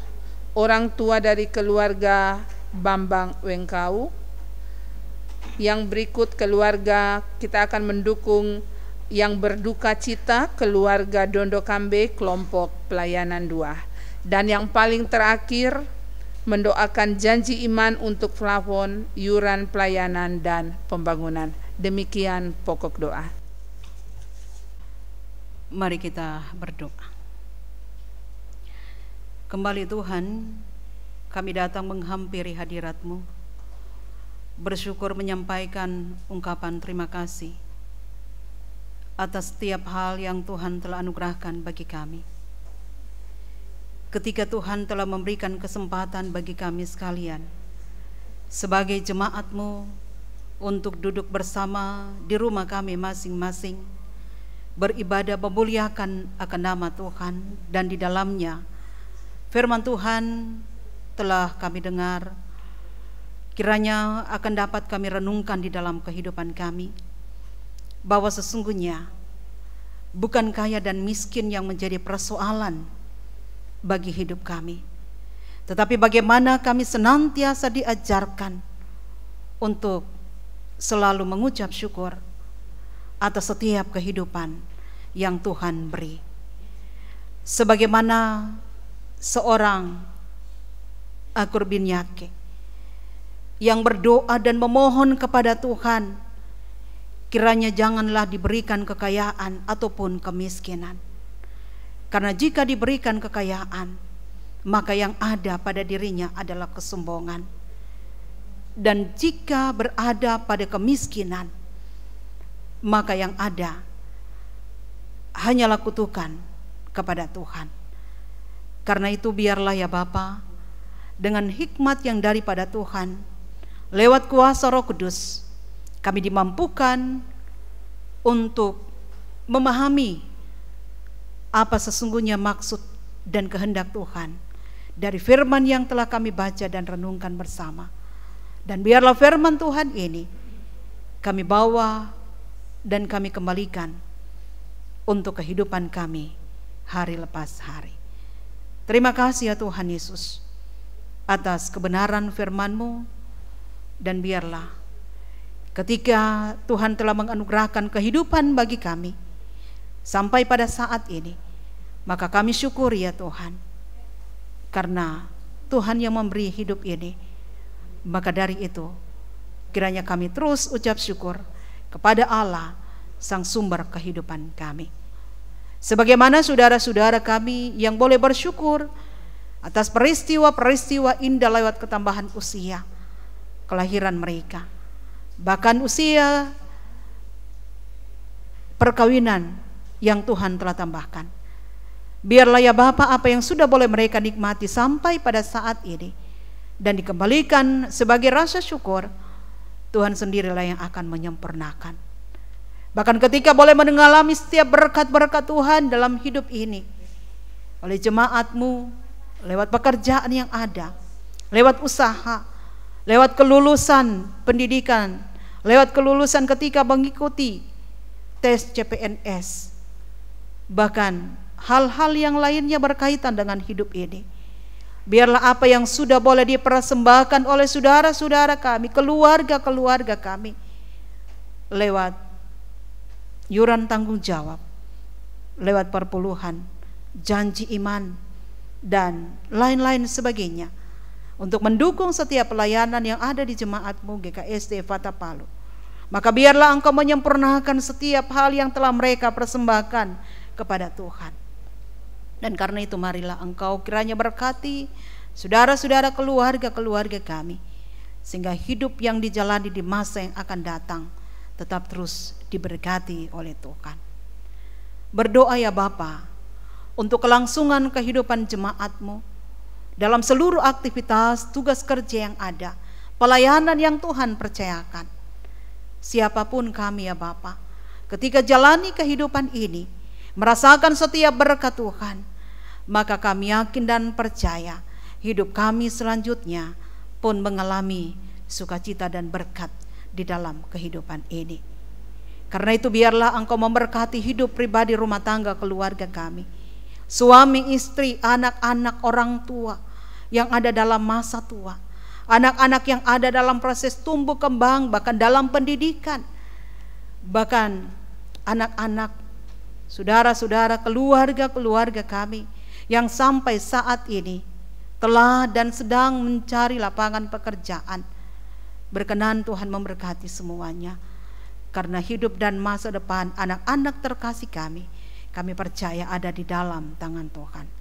orang tua dari keluarga Bambang Wengkau. Yang berikut keluarga kita akan mendukung yang berduka cita, keluarga Dondo Kambe, kelompok pelayanan 2. Dan yang paling terakhir mendoakan janji iman untuk plafon, iuran pelayanan dan pembangunan. Demikian pokok doa. Mari kita berdoa. Kembali Tuhan, kami datang menghampiri hadirat-Mu, bersyukur menyampaikan ungkapan terima kasih atas setiap hal yang Tuhan telah anugerahkan bagi kami. Ketika Tuhan telah memberikan kesempatan bagi kami sekalian sebagai jemaat-Mu untuk duduk bersama di rumah kami masing-masing, beribadah memuliakan akan nama Tuhan, dan di dalamnya firman Tuhan telah kami dengar kiranya akan dapat kami renungkan di dalam kehidupan kami, bahwa sesungguhnya bukan kaya dan miskin yang menjadi persoalan bagi hidup kami, tetapi bagaimana kami senantiasa diajarkan untuk selalu mengucap syukur atas setiap kehidupan yang Tuhan beri. Sebagaimana seorang Akur bin Yake yang berdoa dan memohon kepada Tuhan, kiranya janganlah diberikan kekayaan ataupun kemiskinan. Karena jika diberikan kekayaan, maka yang ada pada dirinya adalah kesombongan. Dan jika berada pada kemiskinan, maka yang ada hanyalah kutukan kepada Tuhan. Karena itu biarlah ya Bapa, dengan hikmat yang daripada Tuhan, lewat kuasa Roh Kudus, kami dimampukan untuk memahami apa sesungguhnya maksud dan kehendak Tuhan dari firman yang telah kami baca dan renungkan bersama. Dan biarlah firman Tuhan ini kami bawa dan kami kembalikan untuk kehidupan kami hari lepas hari. Terima kasih ya Tuhan Yesus atas kebenaran firman-Mu, dan biarlah ketika Tuhan telah menganugerahkan kehidupan bagi kami sampai pada saat ini, maka kami syukuri ya Tuhan, karena Tuhan yang memberi hidup ini. Maka dari itu kiranya kami terus ucap syukur kepada Allah, Sang sumber kehidupan kami. Sebagaimana saudara-saudara kami yang boleh bersyukur atas peristiwa-peristiwa indah lewat ketambahan usia kelahiran mereka, bahkan usia perkawinan yang Tuhan telah tambahkan. Biarlah ya Bapa, apa yang sudah boleh mereka nikmati sampai pada saat ini dan dikembalikan sebagai rasa syukur, Tuhan sendirilah yang akan menyempurnakan. Bahkan ketika boleh mengalami setiap berkat-berkat Tuhan dalam hidup ini, oleh jemaat-Mu, lewat pekerjaan yang ada, lewat usaha, lewat kelulusan pendidikan, lewat kelulusan ketika mengikuti tes CPNS, bahkan hal-hal yang lainnya berkaitan dengan hidup ini. Biarlah apa yang sudah boleh dipersembahkan oleh saudara-saudara kami, keluarga-keluarga kami, lewat yuran tanggung jawab, lewat perpuluhan, janji iman, dan lain-lain sebagainya, untuk mendukung setiap pelayanan yang ada di jemaat-Mu GKSD Fata Palu. Maka biarlah Engkau menyempurnakan setiap hal yang telah mereka persembahkan kepada Tuhan. Dan karena itu marilah Engkau kiranya berkati saudara-saudara, keluarga-keluarga kami, sehingga hidup yang dijalani di masa yang akan datang tetap terus diberkati oleh Tuhan. Berdoa ya Bapa untuk kelangsungan kehidupan jemaat-Mu dalam seluruh aktivitas tugas kerja yang ada, pelayanan yang Tuhan percayakan. Siapapun kami ya Bapa, ketika jalani kehidupan ini, merasakan setiap berkat Tuhan, maka kami yakin dan percaya hidup kami selanjutnya pun mengalami sukacita dan berkat di dalam kehidupan ini. Karena itu biarlah Engkau memberkati hidup pribadi, rumah tangga, keluarga kami, suami, istri, anak-anak, orang tua yang ada dalam masa tua, anak-anak yang ada dalam proses tumbuh kembang, bahkan dalam pendidikan, bahkan anak-anak, saudara-saudara, keluarga-keluarga kami yang sampai saat ini telah dan sedang mencari lapangan pekerjaan. Berkenan Tuhan memberkati semuanya, karena hidup dan masa depan anak-anak terkasih kami percaya ada di dalam tangan Tuhan.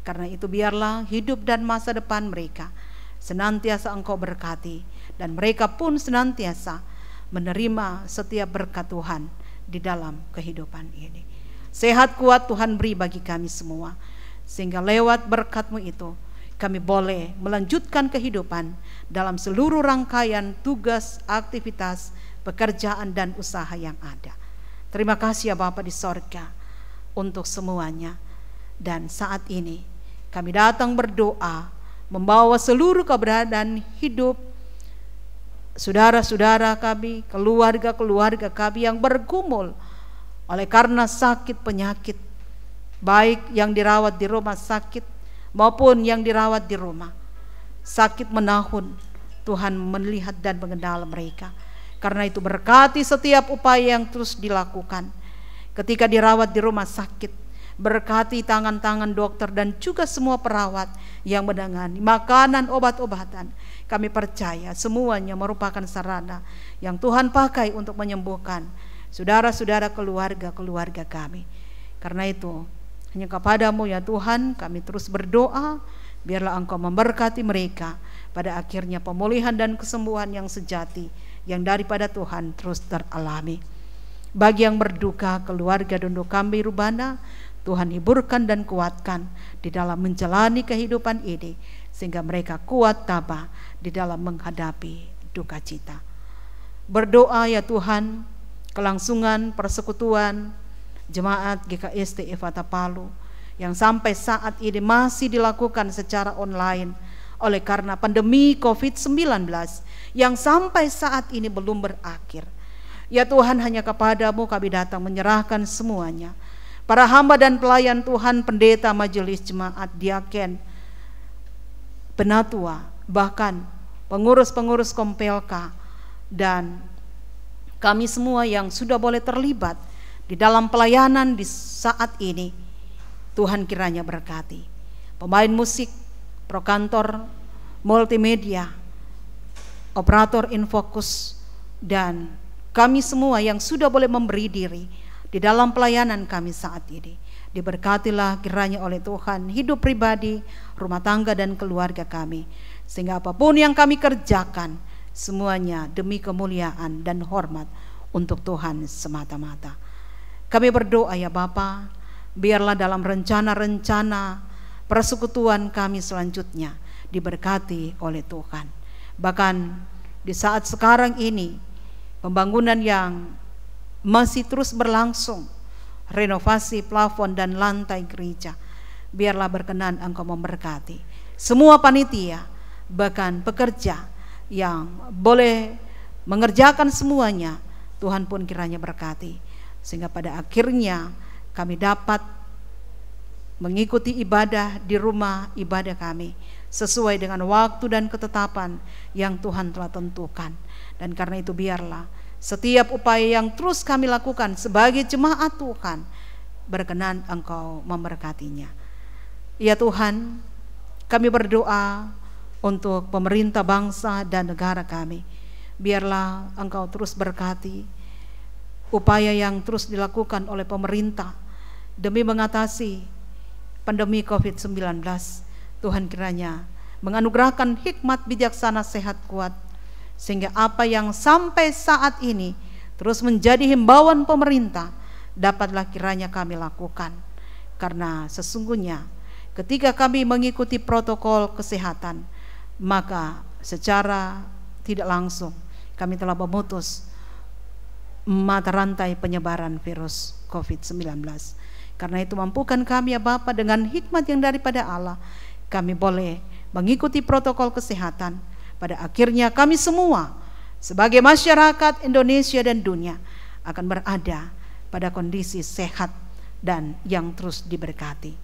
Karena itu biarlah hidup dan masa depan mereka senantiasa Engkau berkati, dan mereka pun senantiasa menerima setiap berkat Tuhan di dalam kehidupan ini. Sehat kuat Tuhan beri bagi kami semua, sehingga lewat berkat-Mu itu kami boleh melanjutkan kehidupan dalam seluruh rangkaian tugas, aktivitas, pekerjaan dan usaha yang ada. Terima kasih ya Bapa di sorga untuk semuanya. Dan saat ini kami datang berdoa, membawa seluruh keberadaan hidup saudara-saudara kami, keluarga-keluarga kami yang bergumul oleh karena sakit penyakit, baik yang dirawat di rumah sakit maupun yang dirawat di rumah. Sakit menahun, Tuhan melihat dan mengenal mereka. Karena itu berkati setiap upaya yang terus dilakukan. Ketika dirawat di rumah sakit, berkati tangan-tangan dokter dan juga semua perawat yang menangani, makanan, obat-obatan. Kami percaya semuanya merupakan sarana yang Tuhan pakai untuk menyembuhkan saudara-saudara, keluarga-keluarga kami. Karena itu hanya kepadamu ya Tuhan kami terus berdoa, biarlah Engkau memberkati mereka pada akhirnya pemulihan dan kesembuhan yang sejati yang daripada Tuhan terus teralami. Bagi yang berduka, keluarga Dondo Kambi Rubana, Tuhan hiburkan dan kuatkan di dalam menjalani kehidupan ini, sehingga mereka kuat tabah di dalam menghadapi duka cita. Berdoa ya Tuhan, kelangsungan persekutuan Jemaat GKST Efata Palu yang sampai saat ini masih dilakukan secara online oleh karena pandemi COVID-19 yang sampai saat ini belum berakhir. Ya Tuhan, hanya kepadamu kami datang menyerahkan semuanya. Para hamba dan pelayan Tuhan, pendeta, majelis jemaat, diaken, penatua, bahkan pengurus-pengurus Kompelka, dan kami semua yang sudah boleh terlibat di dalam pelayanan di saat ini, Tuhan kiranya berkati. Pemain musik, prokantor, multimedia, operator Infokus, dan kami semua yang sudah boleh memberi diri di dalam pelayanan kami saat ini. Diberkatilah kiranya oleh Tuhan hidup pribadi, rumah tangga dan keluarga kami, sehingga apapun yang kami kerjakan semuanya demi kemuliaan dan hormat untuk Tuhan semata-mata. Kami berdoa ya Bapa, biarlah dalam rencana-rencana persekutuan kami selanjutnya diberkati oleh Tuhan. Bahkan di saat sekarang ini, pembangunan yang masih terus berlangsung, renovasi plafon dan lantai gereja, biarlah berkenan Engkau memberkati semua panitia, bahkan pekerja yang boleh mengerjakan semuanya. Tuhan pun kiranya berkati, sehingga pada akhirnya kami dapat mengikuti ibadah di rumah ibadah kami sesuai dengan waktu dan ketetapan yang Tuhan telah tentukan. Dan karena itu biarlah setiap upaya yang terus kami lakukan sebagai jemaat Tuhan, berkenan Engkau memberkatinya. Ya Tuhan, kami berdoa untuk pemerintah bangsa dan negara kami. Biarlah Engkau terus berkati upaya yang terus dilakukan oleh pemerintah demi mengatasi pandemi COVID-19. Tuhan kiranya menganugerahkan hikmat bijaksana, sehat, kuat, sehingga apa yang sampai saat ini terus menjadi himbauan pemerintah dapatlah kiranya kami lakukan. Karena sesungguhnya ketika kami mengikuti protokol kesehatan, maka secara tidak langsung kami telah memutus mata rantai penyebaran virus COVID-19. Karena itu mampukan kami ya Bapa, dengan hikmat yang daripada Allah, kami boleh mengikuti protokol kesehatan. Pada akhirnya kami semua sebagai masyarakat Indonesia dan dunia akan berada pada kondisi sehat dan yang terus diberkati.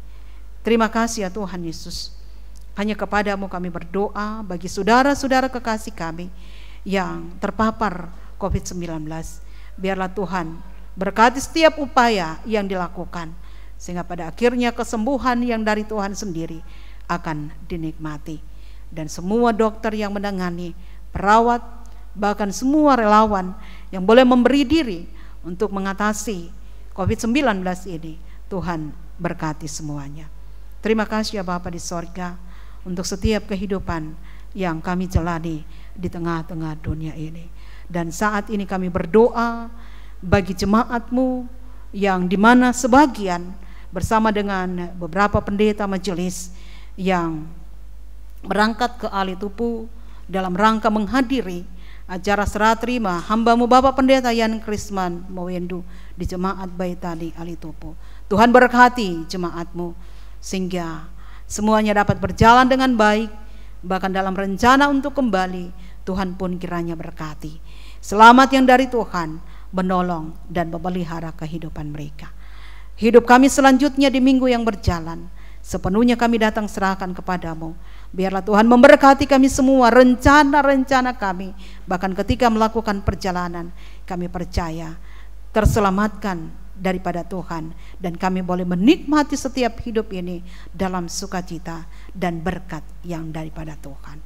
Terima kasih ya Tuhan Yesus. Hanya kepadamu kami berdoa bagi saudara-saudara kekasih kami yang terpapar COVID-19. Biarlah Tuhan berkati setiap upaya yang dilakukan, sehingga pada akhirnya kesembuhan yang dari Tuhan sendiri akan dinikmati. Dan semua dokter yang menangani, perawat, bahkan semua relawan yang boleh memberi diri untuk mengatasi COVID-19 ini, Tuhan berkati semuanya. Terima kasih ya Bapa di sorga untuk setiap kehidupan yang kami jalani di tengah-tengah dunia ini. Dan saat ini kami berdoa bagi jemaat-Mu yang dimana sebagian bersama dengan beberapa pendeta majelis yang berangkat ke Alitupu dalam rangka menghadiri acara serah terima hamba-Mu Bapak Pendeta Yan Krisman Mowendu di Jemaat Baitani Alitupu. Tuhan berkati jemaat-Mu sehingga semuanya dapat berjalan dengan baik, bahkan dalam rencana untuk kembali Tuhan pun kiranya berkati. Selamat yang dari Tuhan menolong dan memelihara kehidupan mereka. Hidup kami selanjutnya di minggu yang berjalan, sepenuhnya kami datang serahkan kepadamu. Biarlah Tuhan memberkati kami semua, rencana-rencana kami, bahkan ketika melakukan perjalanan, kami percaya terselamatkan daripada Tuhan, dan kami boleh menikmati setiap hidup ini dalam sukacita dan berkat yang daripada Tuhan.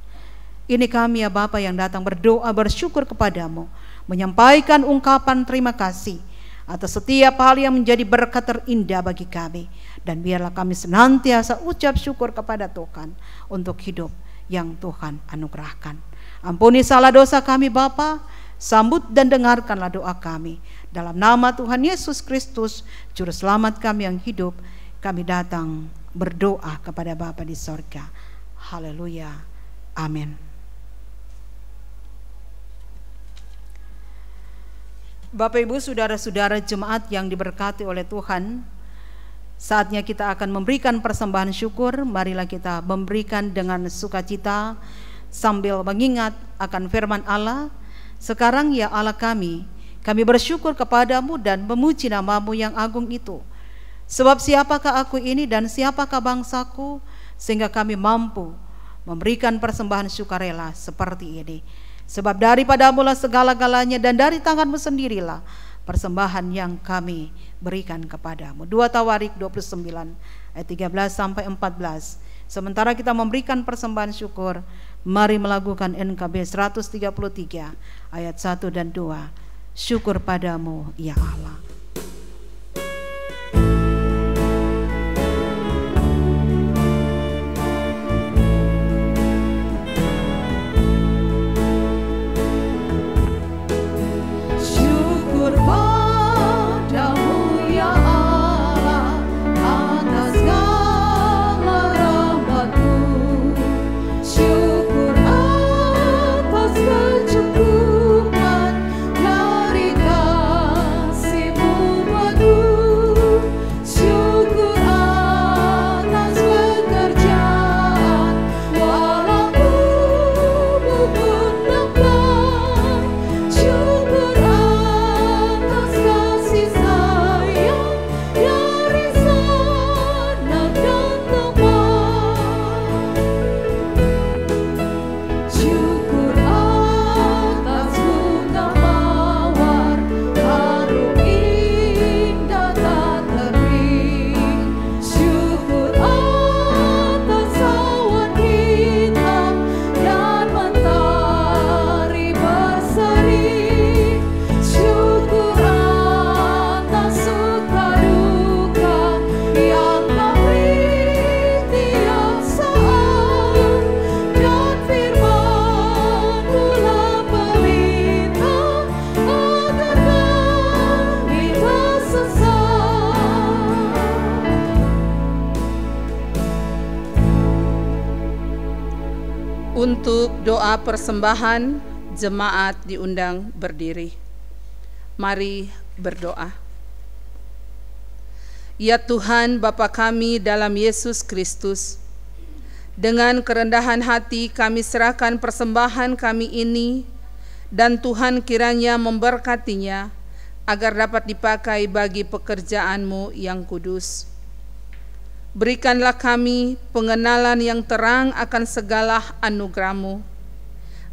Ini kami ya Bapa yang datang berdoa bersyukur kepadamu, menyampaikan ungkapan terima kasih atas setiap hal yang menjadi berkat terindah bagi kami. Dan biarlah kami senantiasa ucap syukur kepada Tuhan untuk hidup yang Tuhan anugerahkan. Ampuni salah dosa kami Bapa, sambut dan dengarkanlah doa kami. Dalam nama Tuhan Yesus Kristus, Juru Selamat kami yang hidup, kami datang berdoa kepada Bapa di sorga. Haleluya. Amin. Bapak Ibu saudara-saudara jemaat yang diberkati oleh Tuhan, saatnya kita akan memberikan persembahan syukur. Marilah kita memberikan dengan sukacita sambil mengingat akan firman Allah. Sekarang ya Allah kami bersyukur kepadamu dan memuji namamu yang agung itu. Sebab siapakah aku ini dan siapakah bangsaku, sehingga kami mampu memberikan persembahan sukarela seperti ini. Sebab daripadamu lah segala-galanya, dan dari tanganmu sendirilah persembahan yang kami berikan kepadamu. 2 Tawarik 29 ayat 13 sampai 14. Sementara kita memberikan persembahan syukur, mari melakukan NKB 133 ayat 1 dan 2. Syukur padamu ya Allah. Untuk doa persembahan, jemaat diundang berdiri. Mari berdoa. Ya Tuhan Bapa kami dalam Yesus Kristus, dengan kerendahan hati kami serahkan persembahan kami ini, dan Tuhan kiranya memberkatinya agar dapat dipakai bagi pekerjaan-Mu yang kudus. Berikanlah kami pengenalan yang terang akan segala anugerah-Mu,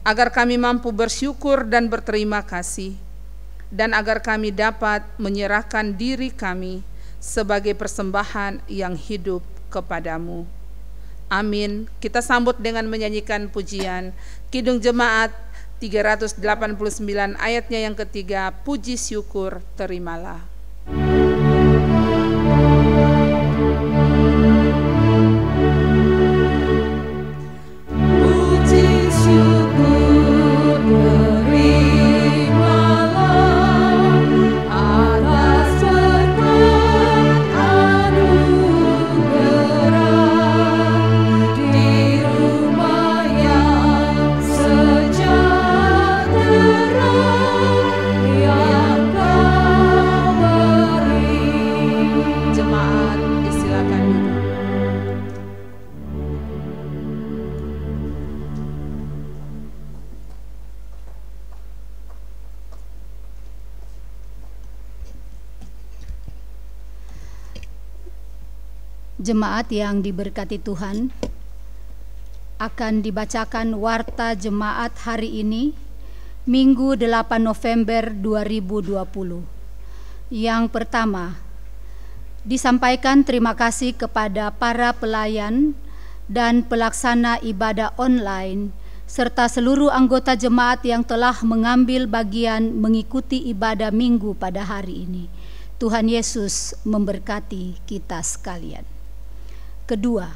agar kami mampu bersyukur dan berterima kasih, dan agar kami dapat menyerahkan diri kami sebagai persembahan yang hidup kepadamu. Amin. Kita sambut dengan menyanyikan pujian Kidung Jemaat 389 ayatnya yang ketiga, puji syukur terimalah. Yang kau Jemaat yang diberkati Tuhan, akan dibacakan warta jemaat hari ini, Minggu 8 November 2020. Yang pertama, disampaikan terima kasih kepada para pelayan dan pelaksana ibadah online serta seluruh anggota jemaat yang telah mengambil bagian mengikuti ibadah minggu pada hari ini. Tuhan Yesus memberkati kita sekalian. Kedua,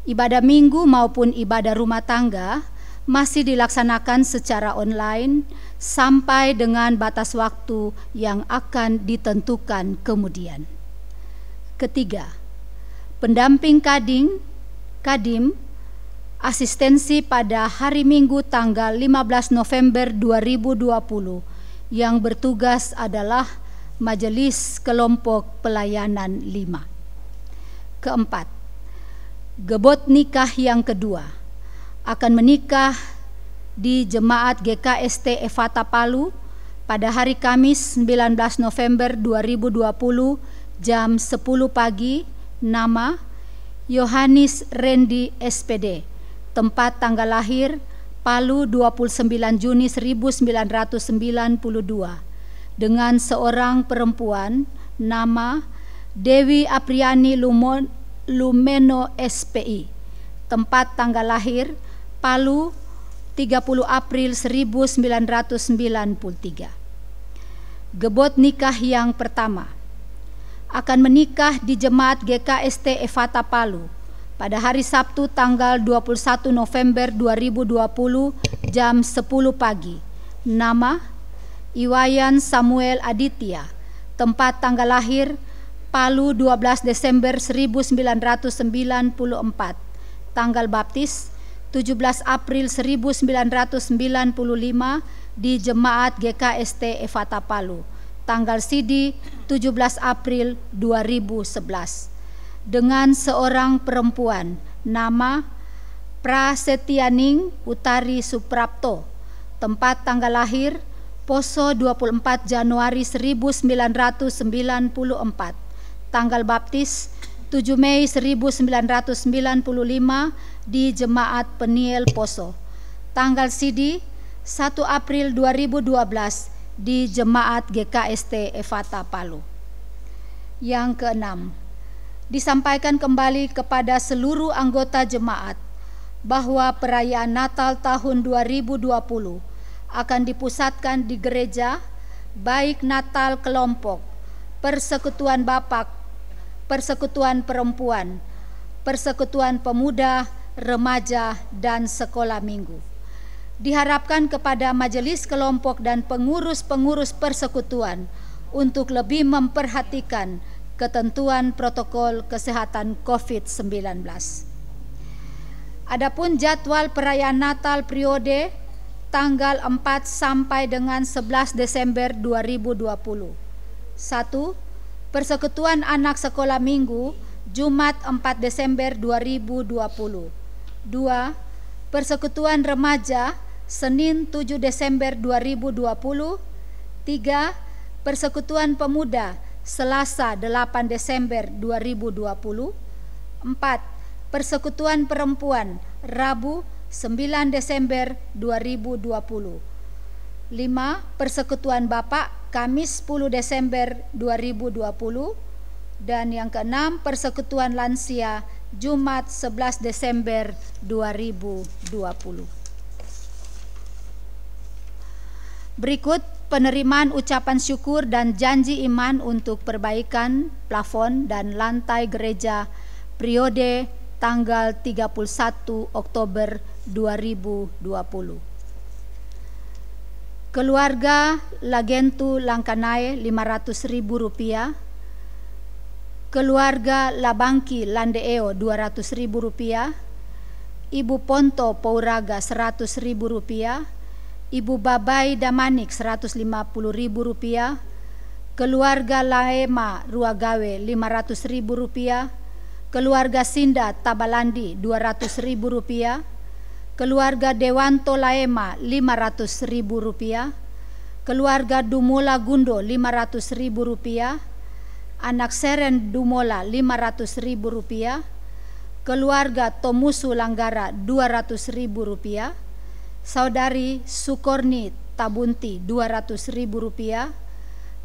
ibadah minggu maupun ibadah rumah tangga masih dilaksanakan secara online sampai dengan batas waktu yang akan ditentukan kemudian. Ketiga, pendamping Kadim asistensi pada hari Minggu tanggal 15 November 2020 yang bertugas adalah Majelis Kelompok Pelayanan 5. Keempat, gebot nikah yang kedua akan menikah di Jemaat GKST Efata Palu pada hari Kamis 19 November 2020 jam 10 pagi. Nama Yohanes Randy SPD, tempat tanggal lahir Palu 29 Juni 1992, dengan seorang perempuan nama Dewi Apriani Lumeno SPI, tempat tanggal lahir Palu 30 April 1993. Gebot nikah yang pertama akan menikah di Jemaat GKST Efata Palu pada hari Sabtu tanggal 21 November 2020 jam 10 pagi. Nama Iwayan Samuel Aditya, tempat tanggal lahir Palu 12 Desember 1994, tanggal baptis 17 April 1995 di Jemaat GKST Efata Palu, tanggal sidi 17 April 2011, dengan seorang perempuan nama Prasetyaning Utari Suprapto, tempat tanggal lahir Poso 24 Januari 1994, tanggal baptis 7 Mei 1995 di Jemaat Peniel Poso, tanggal sidi 1 April 2012 di Jemaat GKST Efata Palu. Yang keenam, disampaikan kembali kepada seluruh anggota jemaat bahwa perayaan Natal tahun 2020 akan dipusatkan di gereja, baik Natal kelompok, persekutuan Bapak, persekutuan perempuan, persekutuan pemuda, remaja, dan sekolah minggu. Diharapkan kepada majelis kelompok dan pengurus-pengurus persekutuan untuk lebih memperhatikan ketentuan protokol kesehatan COVID-19. Adapun jadwal perayaan Natal periode tanggal 4 sampai dengan 11 Desember 2020. 1. Persekutuan Anak Sekolah Minggu Jumat 4 Desember 2020. 2. Persekutuan Remaja Senin 7 Desember 2020. 3. Persekutuan Pemuda Selasa 8 Desember 2020. 4. Persekutuan Perempuan Rabu 9 Desember 2020. 5. Persekutuan Bapak Kamis 10 Desember 2020. Dan yang keenam, Persekutuan Lansia Jumat 11 Desember 2020. Berikut penerimaan ucapan syukur dan janji iman untuk perbaikan plafon dan lantai gereja periode tanggal 31 Oktober 2020. Keluarga Lagentu Langkanae Rp500.000, keluarga Labangki Landeeo Rp200.000, Ibu Ponto Pauraga Rp100.000, Ibu Babai Damanik Rp150.000, keluarga Laema Ruagawe Rp500.000, keluarga Sinda Tabalandi Rp200.000, keluarga Dewanto Laema Rp500.000, keluarga Dumula Gundo Rp500.000, anak Seren Dumola Rp500.000, keluarga Tomusu Langgara Rp200.000, saudari Sukorni Tabunti Rp200.000,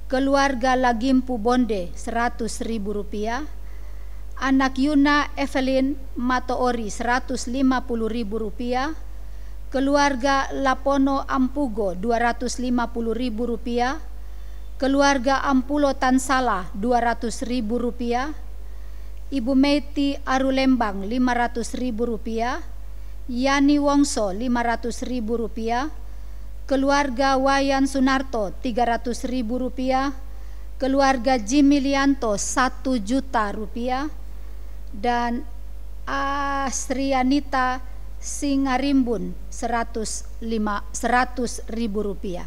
keluarga Lagimpu Bonde Rp100.000, anak Yuna Evelyn Matoori Rp150.000, keluarga Lapono Ampugo Rp250.000, keluarga Ampulo Tansala Rp200.000, Ibu Meti Arulembang Rp500.000, Yani Wongso Rp500.000, keluarga Wayan Sunarto Rp300.000, keluarga Jimmy Lianto Rp1.000.000, dan Asrianita Singarimbun Rp100.000,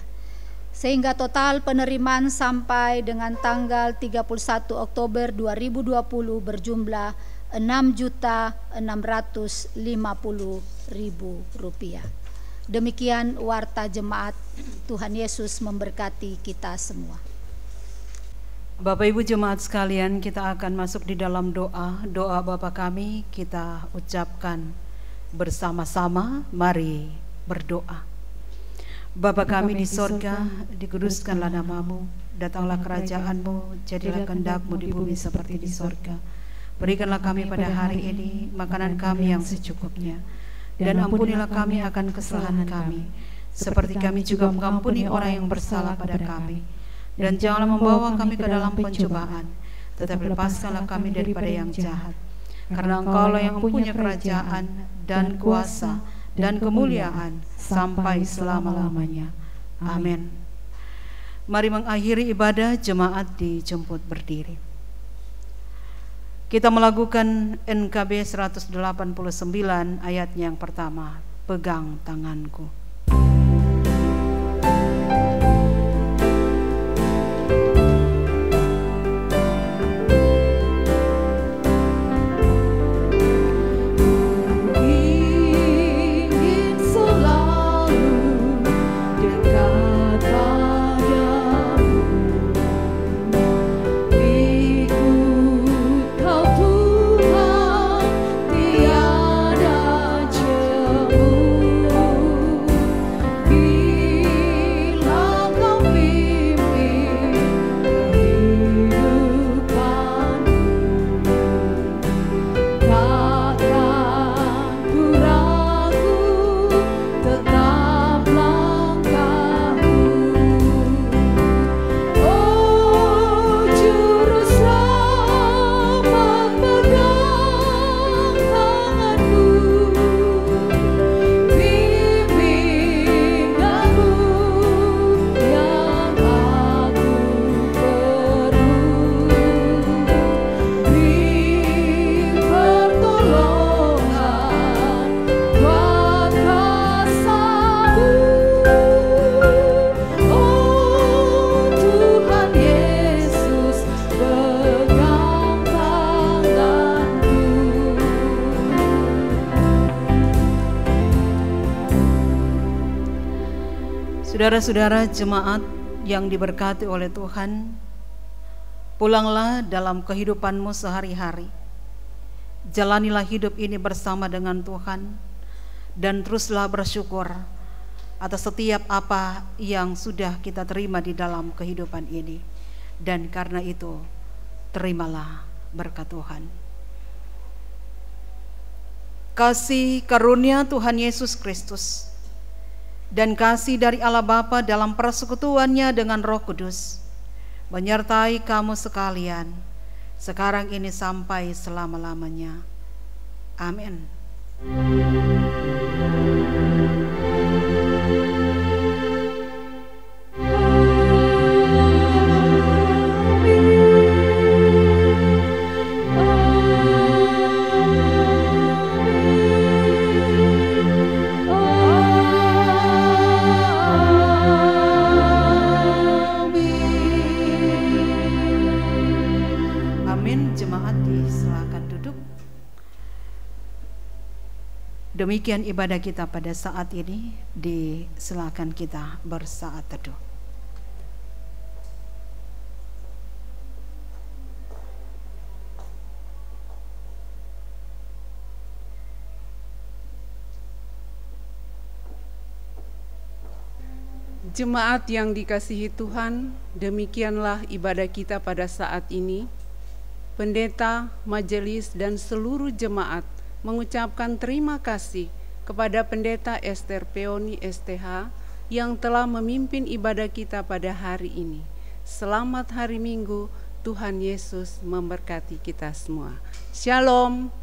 sehingga total penerimaan sampai dengan tanggal 31 Oktober 2020 berjumlah Rp6.650.000. Demikian warta jemaat. Tuhan Yesus memberkati kita semua. Bapak Ibu jemaat sekalian, kita akan masuk di dalam doa Bapa kami, kita ucapkan bersama-sama. Mari berdoa. Bapa kami di sorga, dikuduskanlah namamu, datanglah kerajaan-mu, jadilah kehendak-mu di bumi seperti di sorga. Berikanlah kami pada hari ini makanan kami yang secukupnya, dan ampunilah kami akan kesalahan kami, seperti kami juga mengampuni orang yang bersalah pada kami. Dan janganlah membawa kami ke dalam pencobaan, tetapi lepaskanlah kami daripada yang jahat. Karena Engkaulah yang mempunyai kerajaan dan kuasa dan kemuliaan sampai selama-lamanya. Amin. Mari mengakhiri ibadah, jemaat dijemput berdiri. Kita melakukan NKB 189 ayatnya yang pertama, pegang tanganku. Saudara-saudara jemaat yang diberkati oleh Tuhan, pulanglah dalam kehidupanmu sehari-hari. Jalanilah hidup ini bersama dengan Tuhan, dan teruslah bersyukur atas setiap apa yang sudah kita terima di dalam kehidupan ini. Dan karena itu, terimalah berkat Tuhan. Kasih karunia Tuhan Yesus Kristus dan kasih dari Allah Bapa dalam persekutuannya dengan Roh Kudus menyertai kamu sekalian sekarang ini sampai selama-lamanya. Amin. Demikian ibadah kita pada saat ini. Disilakan kita bersaat teduh. Jemaat yang dikasihi Tuhan, demikianlah ibadah kita pada saat ini. Pendeta, majelis, dan seluruh jemaat mengucapkan terima kasih kepada Pendeta Esther Peoni STH yang telah memimpin ibadah kita pada hari ini. Selamat hari Minggu, Tuhan Yesus memberkati kita semua. Shalom.